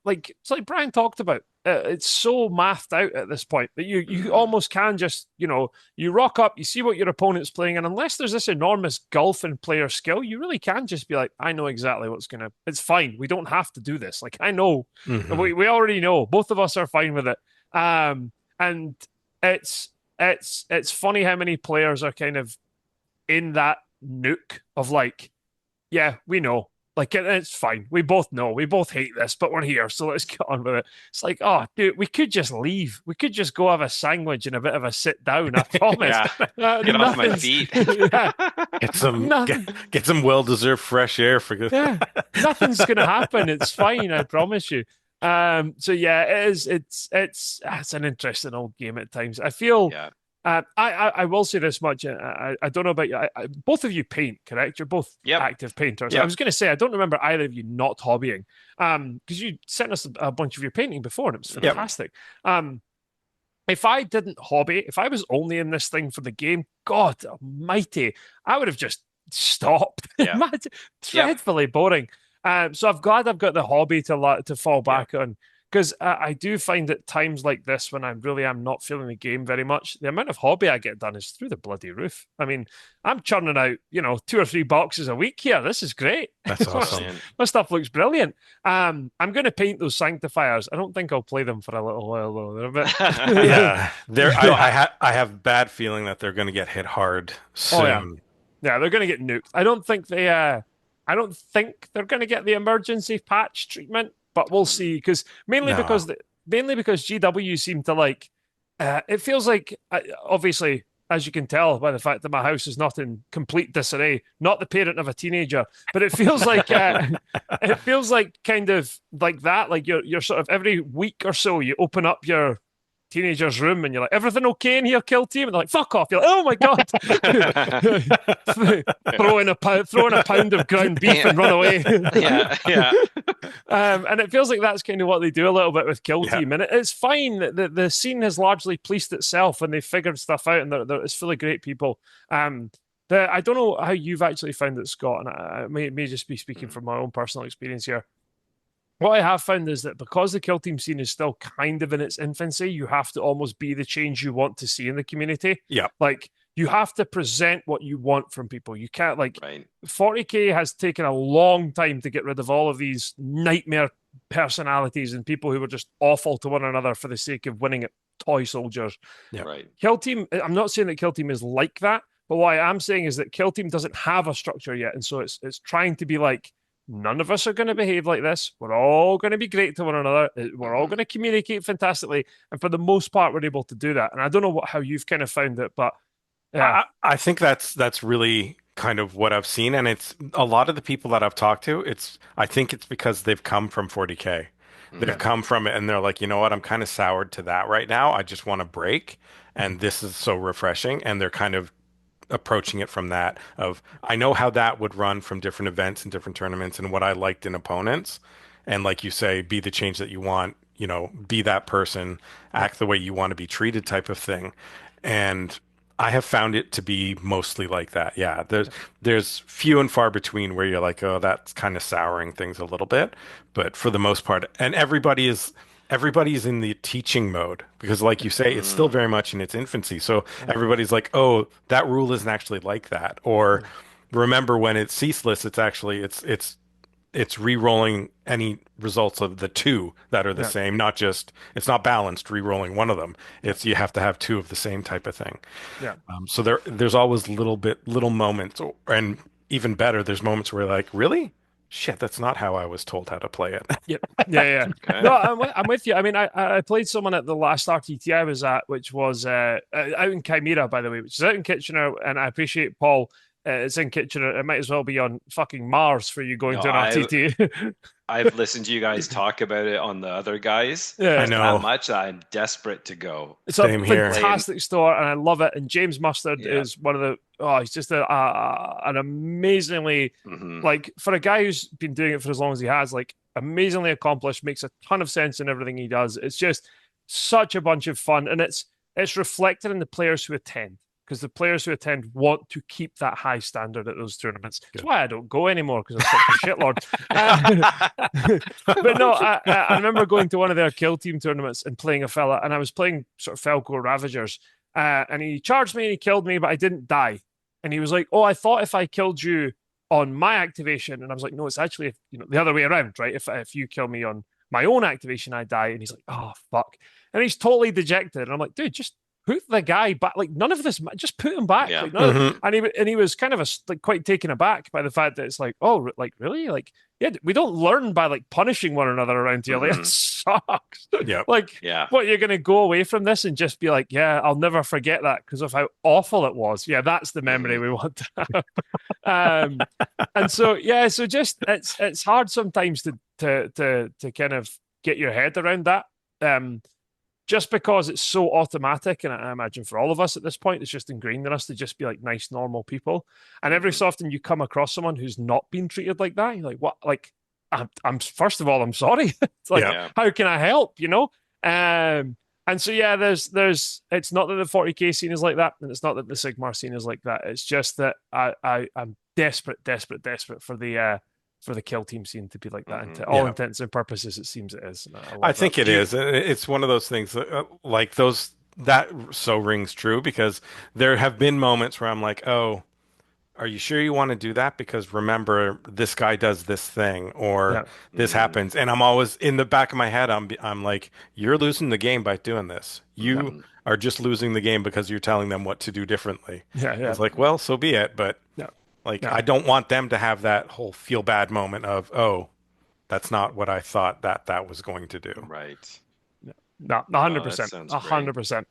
like Brian talked about. It's so mathed out at this point that you Mhm. almost can just you rock up, you see what your opponent's playing, and unless there's this enormous gulf in player skill, you really can just be like, I know exactly what's gonna. It's fine. We don't have to do this. Like I know, Hmm. we already know. Both of us are fine with it. And it's it's funny how many players are kind of in that nook of like, yeah, we know. Like it's fine. We both know. We both hate this, but we're here, so let's get on with it. It's like, oh, dude, we could just leave. We could just go have a sandwich and a bit of a sit down. I promise. Yeah. Get off my Nothing's, feet. yeah, Get some nothing. get some well-deserved fresh air for good. Yeah, nothing's gonna happen. It's fine. I promise you. So yeah, it is. It's an interesting old game at times. I feel. Yeah. I will say this much. I don't know about you. Both of you paint, correct? You're both Yep. active painters. I Yep. was going to say I don't remember either of you not hobbying, because you sent us a bunch of your painting before, and it was Yep. fantastic. If I didn't hobby, if I was only in this thing for the game, God Almighty, I would have just stopped. Yeah. Yep. Dreadfully boring. So I'm glad I've got the hobby to fall Yep. back on, because I do find at times like this when I really am not feeling the game very much, the amount of hobby I get done is through the bloody roof. I mean, I'm churning out 2 or 3 boxes a week here. This is great. That's awesome. Brilliant. My stuff looks brilliant. I'm going to paint those sanctifiers. I don't think I'll play them for a little while though. They're a bit. Yeah, No, I have bad feeling that they're going to get hit hard Oh yeah, soon. yeah. They're going to get nuked. I don't think they're going to get the emergency patch treatment, but we'll see. Because No. mainly because GW seem to like. It feels like obviously, as you can tell by the fact that my house is not in complete disarray, not the parent of a teenager, but it feels like it feels like kind of like that. Like you're sort of every week or so you open up your teenager's room and you're like, everything okay in here, kill team? And they're like, fuck off. You're like, oh my God. Throw in a pound of ground beef Yeah. and run away. Yeah. Yeah. And it feels like that's kind of what they do a little bit with Kill Yeah. Team. And it's fine. The scene has largely policed itself and they've figured stuff out, and it's full of great people. I don't know how you've actually found it, Scott, and I may just be speaking Mhm. from my own personal experience here. What I have found is that because the kill team scene is still kind of in its infancy, you have to almost be the change you want to see in the community. Yeah. Like you have to present what you want from people. You can't like Right. 40K has taken a long time to get rid of all of these nightmare personalities and people who were just awful to one another for the sake of winning at toy soldiers. Yeah. Right. Kill Team, I'm not saying that Kill Team is like that, but what I am saying is that Kill Team doesn't have a structure yet. And so it's trying to be like, none of us are going to behave like this. We're all going to be great to one another. We're all Mhm. going to communicate fantastically. And for the most part, we're able to do that. And I don't know how you've kind of found it, but yeah. I think that's really kind of what I've seen, and it's a lot of the people that I've talked to. I think it's because they've come from 40K. they've Yeah, come from it and they're like, you know what, I'm kind of soured to that right now. I just want to break. mhm, And this is so refreshing. And they're kind of approaching it from that of I know how that would run from different events and different tournaments and what I liked in opponents. And like you say, be the change that you want, be that person, yeah, act the way you want to be treated type of thing. And I have found it to be mostly like that. Yeah, there's few and far between where you're like, oh, that's kind of souring things a little bit. But for the most part, and everybody's in the teaching mode because like you say it's still Mm, very much in its infancy, so yeah, everybody's like, oh, that rule isn't actually like that, or yeah, remember when it's ceaseless, it's actually it's re-rolling any results of the two that are the yeah, same, not just it's not balanced re-rolling one of them. yeah, It's you have to have two of the same type of thing. yeah. So there's always little moments, and even better, there's moments where you're like, really? Shit, that's not how I was told how to play it. Yep. Yeah, yeah. okay. No, I'm with you. I mean, I played someone at the last RTT I was at, which was out in Chimera, by the way, which is out in Kitchener, and I appreciate Paul. It's in Kitchener. It might as well be on fucking Mars for you going No, to an RTT. I've listened to you guys talk about it on the other guys I Yeah, that know. much that I'm desperate to go. it's a Same here. Playing, fantastic store, and I love it. And James Mustard yeah. is one of the oh, he's just an amazingly Hmm. like for a guy who's been doing it for as long as he has, like amazingly accomplished, makes a ton of sense in everything he does. It's just such a bunch of fun, and it's reflected in the players who attend because the players who attend want to keep that high standard at those tournaments. That's Good. why I don't go anymore because I'm such a shitlord. But no, I remember going to one of their kill team tournaments and playing a fella, and I was playing sort of Felco Ravagers, and he charged me and he killed me, but I didn't die. And he was like, "Oh, I thought if I killed you on my activation," and I was like, "No, it's actually the other way around, right? If you kill me on my own activation, I die." And he's like, "Oh fuck," and he's totally dejected. And I'm like, "Dude, just put the guy back. Like none of this. Just put him back. Yeah. Like none." Of, Hmm. and he was kind of like quite taken aback by the fact that it's like, "Oh, like really? Like yeah, we don't learn by like punishing one another around here. Like it Hmm. sucks. Yep. Like Yeah. what you're gonna go away from this and just be like, yeah, I'll never forget that because of how awful it was. Yeah, that's the memory Hmm. we want to have. And so yeah, so just it's hard sometimes to kind of get your head around that. Just because it's so automatic, and I imagine for all of us at this point, it's just ingrained in us to just be like nice, normal people. And every Hmm. so often you come across someone who's not been treated like that. You're like, what? Like, I'm first of all, I'm sorry. It's like, Yep. Yeah. how can I help? And so yeah, there's. It's not that the 40K scene is like that, and it's not that the Sigmar scene is like that. It's just that I'm desperate, desperate, desperate for the kill team scene to be like that. And Hmm. to all Yeah. intents and purposes, it seems it is. And I I love that. think it is. It's one of those things that, like those that so rings true because there have been moments where I'm like, oh, are you sure you want to do that? Because remember, this guy does this thing or Yeah, this Hmm. happens, and I'm always in the back of my head. I'm like, you're losing the game by doing this. yeah, You are just losing the game because you're telling them what to do differently. yeah, yeah, It's like, well, so be it, but yeah, like, yeah, I don't want them to have that whole feel bad moment of, oh, that's not what I thought that was going to do. Right. yeah. No, a hundred Oh, that percent, sounds a great. hundred percent.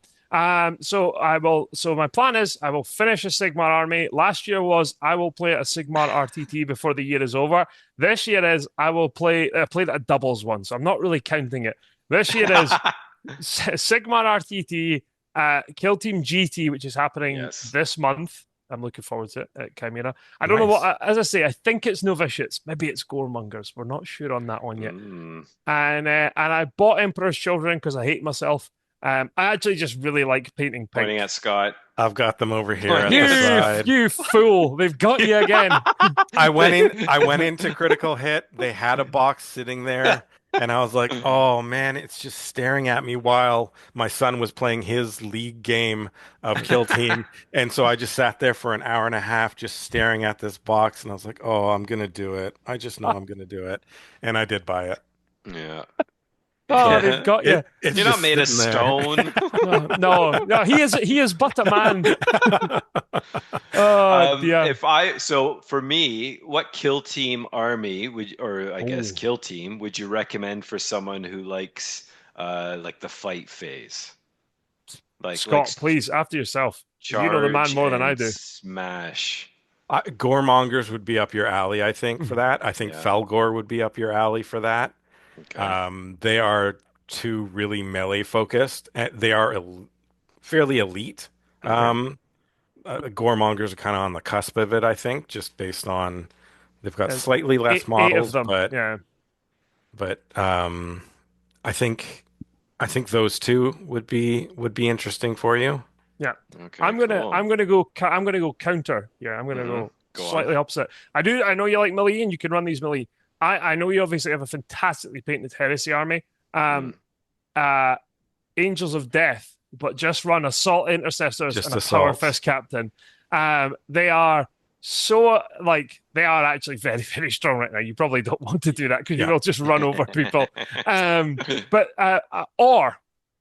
So I will. So my plan is I will finish a Sigmar army. Last year was I will play a Sigmar RTT before the year is over. This year is I will play. I played a doubles one, so I'm not really counting it. This year is Sigmar RTT, Kill Team GT, which is happening Yes. this month. I'm looking forward to it at Chimera. I don't know Nice. what, as I say, I think it's Novitiates. Maybe it's Goremongers. We're not sure on that one yet. Mm. And I bought Emperor's Children because I hate myself. I actually just really like painting Pointing pink. at Scott. I've got them over here at Pointing the at You, Scott. side. you fool! They've got you again. I went into Critical Hit. They had a box sitting there, and I was like, "Oh man, it's just staring at me while my son was playing his league game of Kill Team." And so I just sat there for an hour and a half just staring at this box, and I was like, "Oh, I'm gonna do it. I just know I'm gonna do it." And I did buy it. Yeah. Oh, they've Yeah. got you. It's You're not just made of sitting there. stone. No, he is but a man. Oh dear. So for me, what kill team army would, or I guess Oh, kill team, would you recommend for someone who likes like the fight phase? Like Scott, likes please, after yourself, because you know the man charge more than I and do. smash. Goremongers would be up your alley, I think, for Mm. that. I think Yeah. Felgor would be up your alley for that. Okay. They are two really melee focused. They are fairly elite. Hmm. Um, Goremongers are kind of on the cusp of it, I think, just based on they've got There's slightly less eight of models, them. but Yeah, but I think those two would be interesting for you. yeah. Okay, cool. I'm gonna go counter. Yeah, I'm gonna Hmm. go Go on. slightly opposite. I know you like melee and you can run these melee. I know you obviously have a fantastically painted heresy army. Mm. Um, uh, Angels of Death, but just run assault intercessors and Just a power assaults. fist captain. They are so like they are actually very very strong right now. You probably don't want to do that because you Yeah. will just run over people. But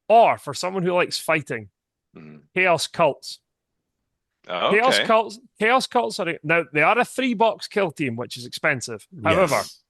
or for someone who likes fighting, Mm. Chaos Cults. Okay. Chaos Cults are now they are a 3 box kill team, which is expensive. However, Yes.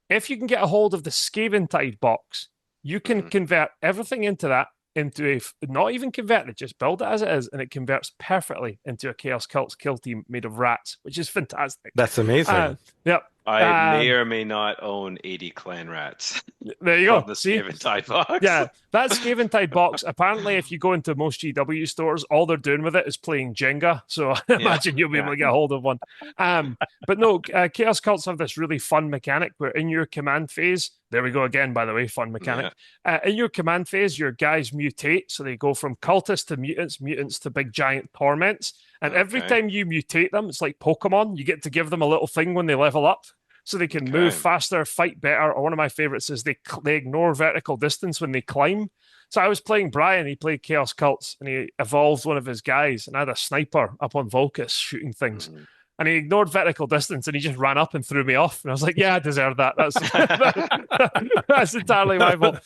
if you can get a hold of the Skaven Tide box, you can Mm. convert everything into that into not even convert it, just build it as it is, and it converts perfectly into a Chaos Cults kill team made of rats, which is fantastic. That's Uh, amazing. yep. I may Um, or may not own 80 clan rats there you from go. the See, Skaven Tide box. yeah, that Skaventide box, apparently, if you go into most GW stores, all they're doing with it is playing Jenga. So I Yeah. imagine you'll be able Yeah. to get a hold of one. But no, Chaos Cults have this really fun mechanic where in your command phase, there we go again, by the way, fun Yeah. mechanic. In your command phase, your guys mutate. So they go from cultists to mutants, mutants to big giant torments. And every Okay. time you mutate them, it's like Pokemon. You get to give them a little thing when they level up so they can move Okay. faster, fight better. Or one of my favorites is they ignore vertical distance when they climb. So I was playing Brian, he played Chaos Cults, and he evolved one of his guys, and I had a sniper up on Volcus shooting things. Mm. And he ignored vertical distance and he just ran up and threw me off. And I was like, yeah, I deserve that. That's entirely my fault.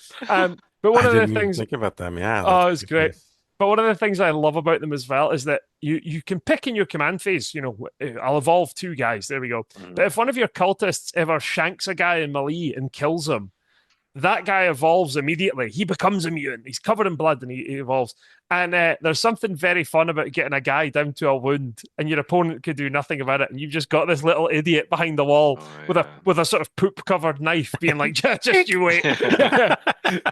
But one I of the didn't even things, think about them. Yeah, that's oh, it's pretty great. cool. But one of the things I love about them as well is that you can pick in your command phase, I'll evolve 2 guys. There we go. But Mm. if one of your cultists ever shanks a guy in melee and kills him, that guy evolves immediately. He becomes a mutant. He's covered in blood and he evolves. And there's something very fun about getting a guy down to a wound and your opponent could do nothing about it. And you've just got this little idiot behind the wall Oh with a yeah. with a sort of poop covered knife being like, just you wait.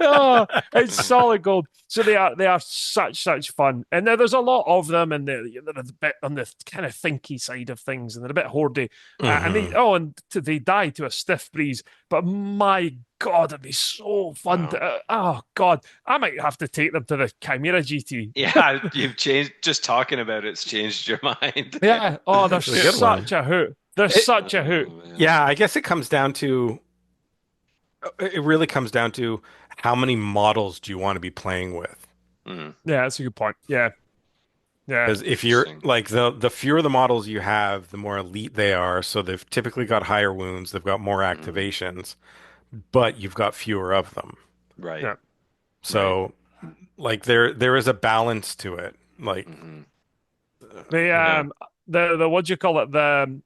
Oh, it's solid gold. So they are such fun. And there's a lot of them and they're a bit on the kind of thinky side of things and they're a bit hoardy. And they Hmm. they die to a stiff breeze. But my God, it'd be so fun Wow. to. Oh God, I might have to take them to the Chimera GT. Yeah, you've changed just talking about it's changed your mind. Yeah. Oh, they're That's a good such one. a hoot. They're It, such a hoot. Oh yeah, man. I guess it comes down to it really comes down to how many models do you want to be playing with? Mm. Yeah, that's a good point. Yeah, yeah, Because if you're Interesting. like the fewer the models you have, the more elite they are. So they've typically got higher wounds, they've got more Mm. activations, but you've got fewer of them. Right. yeah. Right. So like there is a balance to it. Like Hmm. The Yeah. the what do you call it? The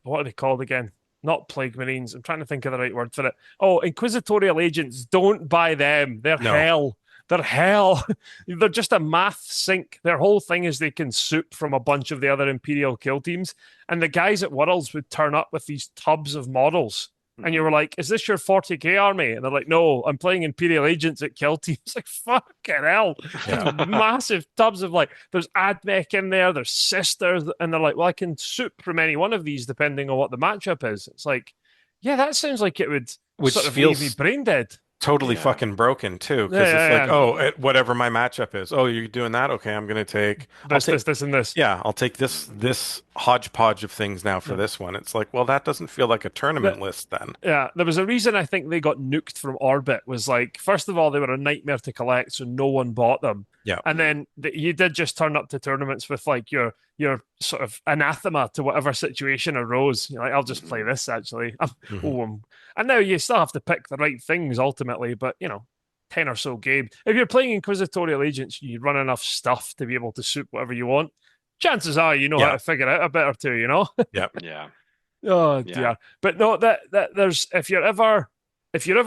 what are they called again? Not plague marines. I'm trying to think of the right word for it. Oh, inquisitorial agents. Don't buy them. They're no. hell. They're hell. They're just a math sink. Their whole thing is they can soup from a bunch of the other Imperial kill teams. And the guys at Worlds would turn up with these tubs of models. And you Hmm. were like, is this your 40k army? And they're like, no, I'm playing Imperial agents at kill teams. Like, fucking hell. Just Yeah. massive tubs of like, there's AdMech in there, there's sisters. And they're like, well, I can soup from any one of these depending on what the matchup is. It's like, yeah, that sounds like it would Which sort of leave me feels brain dead. totally Yeah. fucking broken too, Yeah, because it's like, yeah, oh, Hmm. whatever my matchup is. Oh, you're doing that? Okay, I'll this, take, this, this, and this. yeah, I'll take this hodgepodge of things now for Yeah. this one. It's like, well, that doesn't feel like a The, tournament list then. Yeah, there was a reason I think they got nuked from orbit was like, first of all, they were a nightmare to collect, so no one bought them. Yeah. And Hmm. then you did just turn up to tournaments with like your sort of anathema to whatever situation arose. You're like, I'll just play Hmm. this actually. Hmm. Oh, and now you still have to pick the right things ultimately, but 10 or so game. If you're playing Inquisitorial Agents, you run enough stuff to be able to suit whatever you want. Chances are you know how Yeah. to figure out a bit or two. Yeah. Yeah. Oh Yeah. dear. But no, that there's if you're ever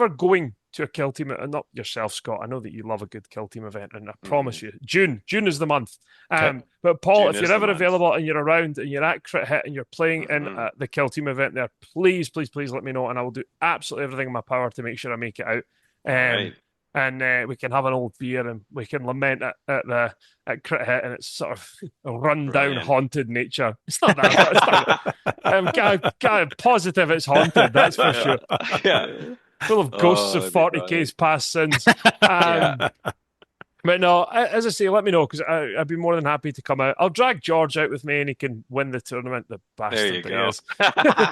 going to a kill team, and not yourself, Scott. I know that you love a good kill team event, and I Mhm. promise you, June is the month. Okay. But Paul, June if you're is the ever month. available and you're around and you're at Crit Hit and you're playing in Mhm. the kill team event there, please, please, please let me know, and I will do absolutely everything in my power to make sure I make it out. All Um, right. and we can have an old beer and we can lament at Crit Hit and it's sort of a run down, Brilliant. haunted nature. It's not that. It's not. I'm positive it's haunted. That's for Yeah. sure. Yeah. Full of ghosts Oh, of that'd be 40K's funny. past sins. Yeah. Um, but no, as I say, let me know because I'd be more than happy to come out. I'll drag George out with me and he can win the tournament, the There bastard you that he go. is.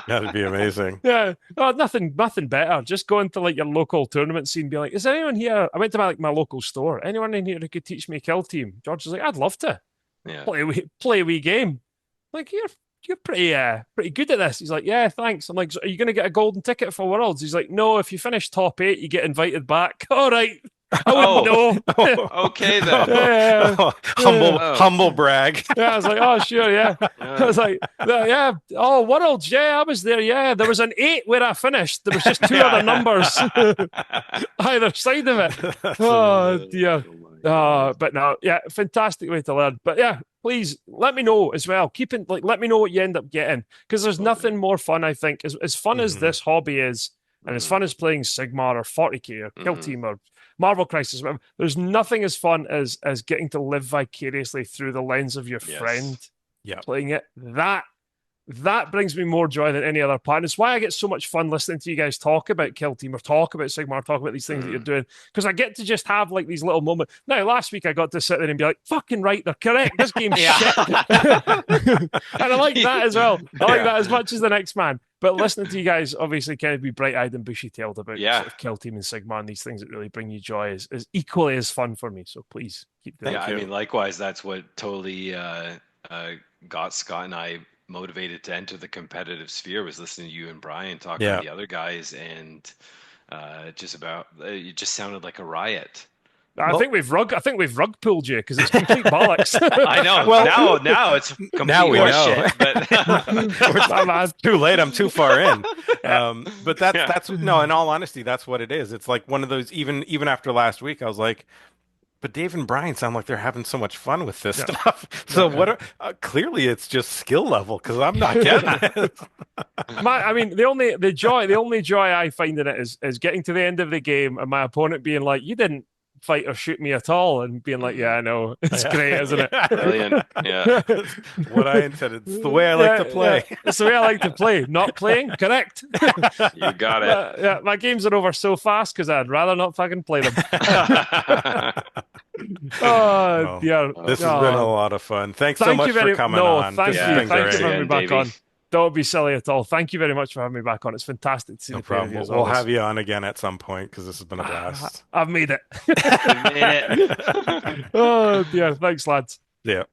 That'd be amazing. Yeah, oh, nothing better. Just go into like your local tournament scene, and be like, "Is there anyone here?" I went to my local store. Anyone in here who could teach me a kill team? George was like, "I'd love to Yeah. play a wee game." Like you're pretty good at this. He's like, "Yeah, thanks." I'm like, "So are you going to get a golden ticket for Worlds?" He's like, "No, if you finish top 8, you get invited back." All right, I wouldn't Oh, know. okay then. Yeah, yeah. Oh, Humble brag. Yeah, I was like, oh, sure, yeah. I was like, yeah, oh, Worlds, yeah, I was there, yeah. There was an 8 where I finished. There was just two other yeah. numbers either side of it. That's Oh, amazing. dear. Oh my God. But no, yeah, fantastic way to learn. But yeah, please let me know as well. Let me know what you end up getting because there's Will do. nothing more fun, I think, as fun as Hmm. this hobby is, and as Mhm. fun as playing Sigmar or 40K or Kill Mhm. Team or Marvel Crisis, whatever. There's nothing as fun as getting to live vicariously through the lens of your friend Yes. Yeah. playing it. That brings me more joy than any other part. And it's why I get so much fun listening to you guys talk about Kill Team or talk about Sigmar, talk about these things that you're Mhm. doing. Because I get to just have like these little moments. Now, last week I got to sit there and be like, fucking right, they're correct. This game's shit. Yeah. And I like that as well. I like Yeah. that as much as the next man. But listening to you guys obviously kind of be bright eyed and bushy tailed about Yeah. sort of Kill Team and Sigmar and these things that really bring you joy is equally as fun for me. So please keep doing Yeah, Thank it. I you. mean, likewise, that's what totally got Scott and I motivated to enter the competitive sphere was listening to you and Brian talk about Yeah. the other guys and just about it just sounded like a riot. Well, I think we've rug pulled you because it's complete bollocks. I know. well, Now it's now complete we know. horseshit, but My man. Too late. I'm too far in. Yeah. But yeah. that's no. In all honesty, that's what it is. It's like one of those. Even after last week, I was like, but Dave and Brian sound like they're having so much fun with this Yeah. stuff. So Yeah. what? Clearly, it's just skill level because I'm not getting it. I mean, the only joy I find in it is getting to the end of the game and my opponent being like, "You didn't fight or shoot me at all," and being like, "Yeah, Mhm. I know, it's Yeah. great, isn't it?" Brilliant. Yeah. It's what I intended. It's the way I like Yeah, to yeah. play. It's the way I like to play. Not playing, correct. You got it. Yeah, my games are over so fast because I'd rather not fucking play them. Oh Well, dear. Oh this has been a Oh, lot of fun. Thanks so thank you much for very coming no, on. This thank has you. yeah, been Thank you thanks for great. having me again, back Davey. on. Don't be silly at all. Thank you very much for having me back on. It's fantastic to see No the pair of problem. you as We'll always. have you on again at some point because this has been a blast. I've made it. You made it. Oh dear. Thanks, lads. Yeah.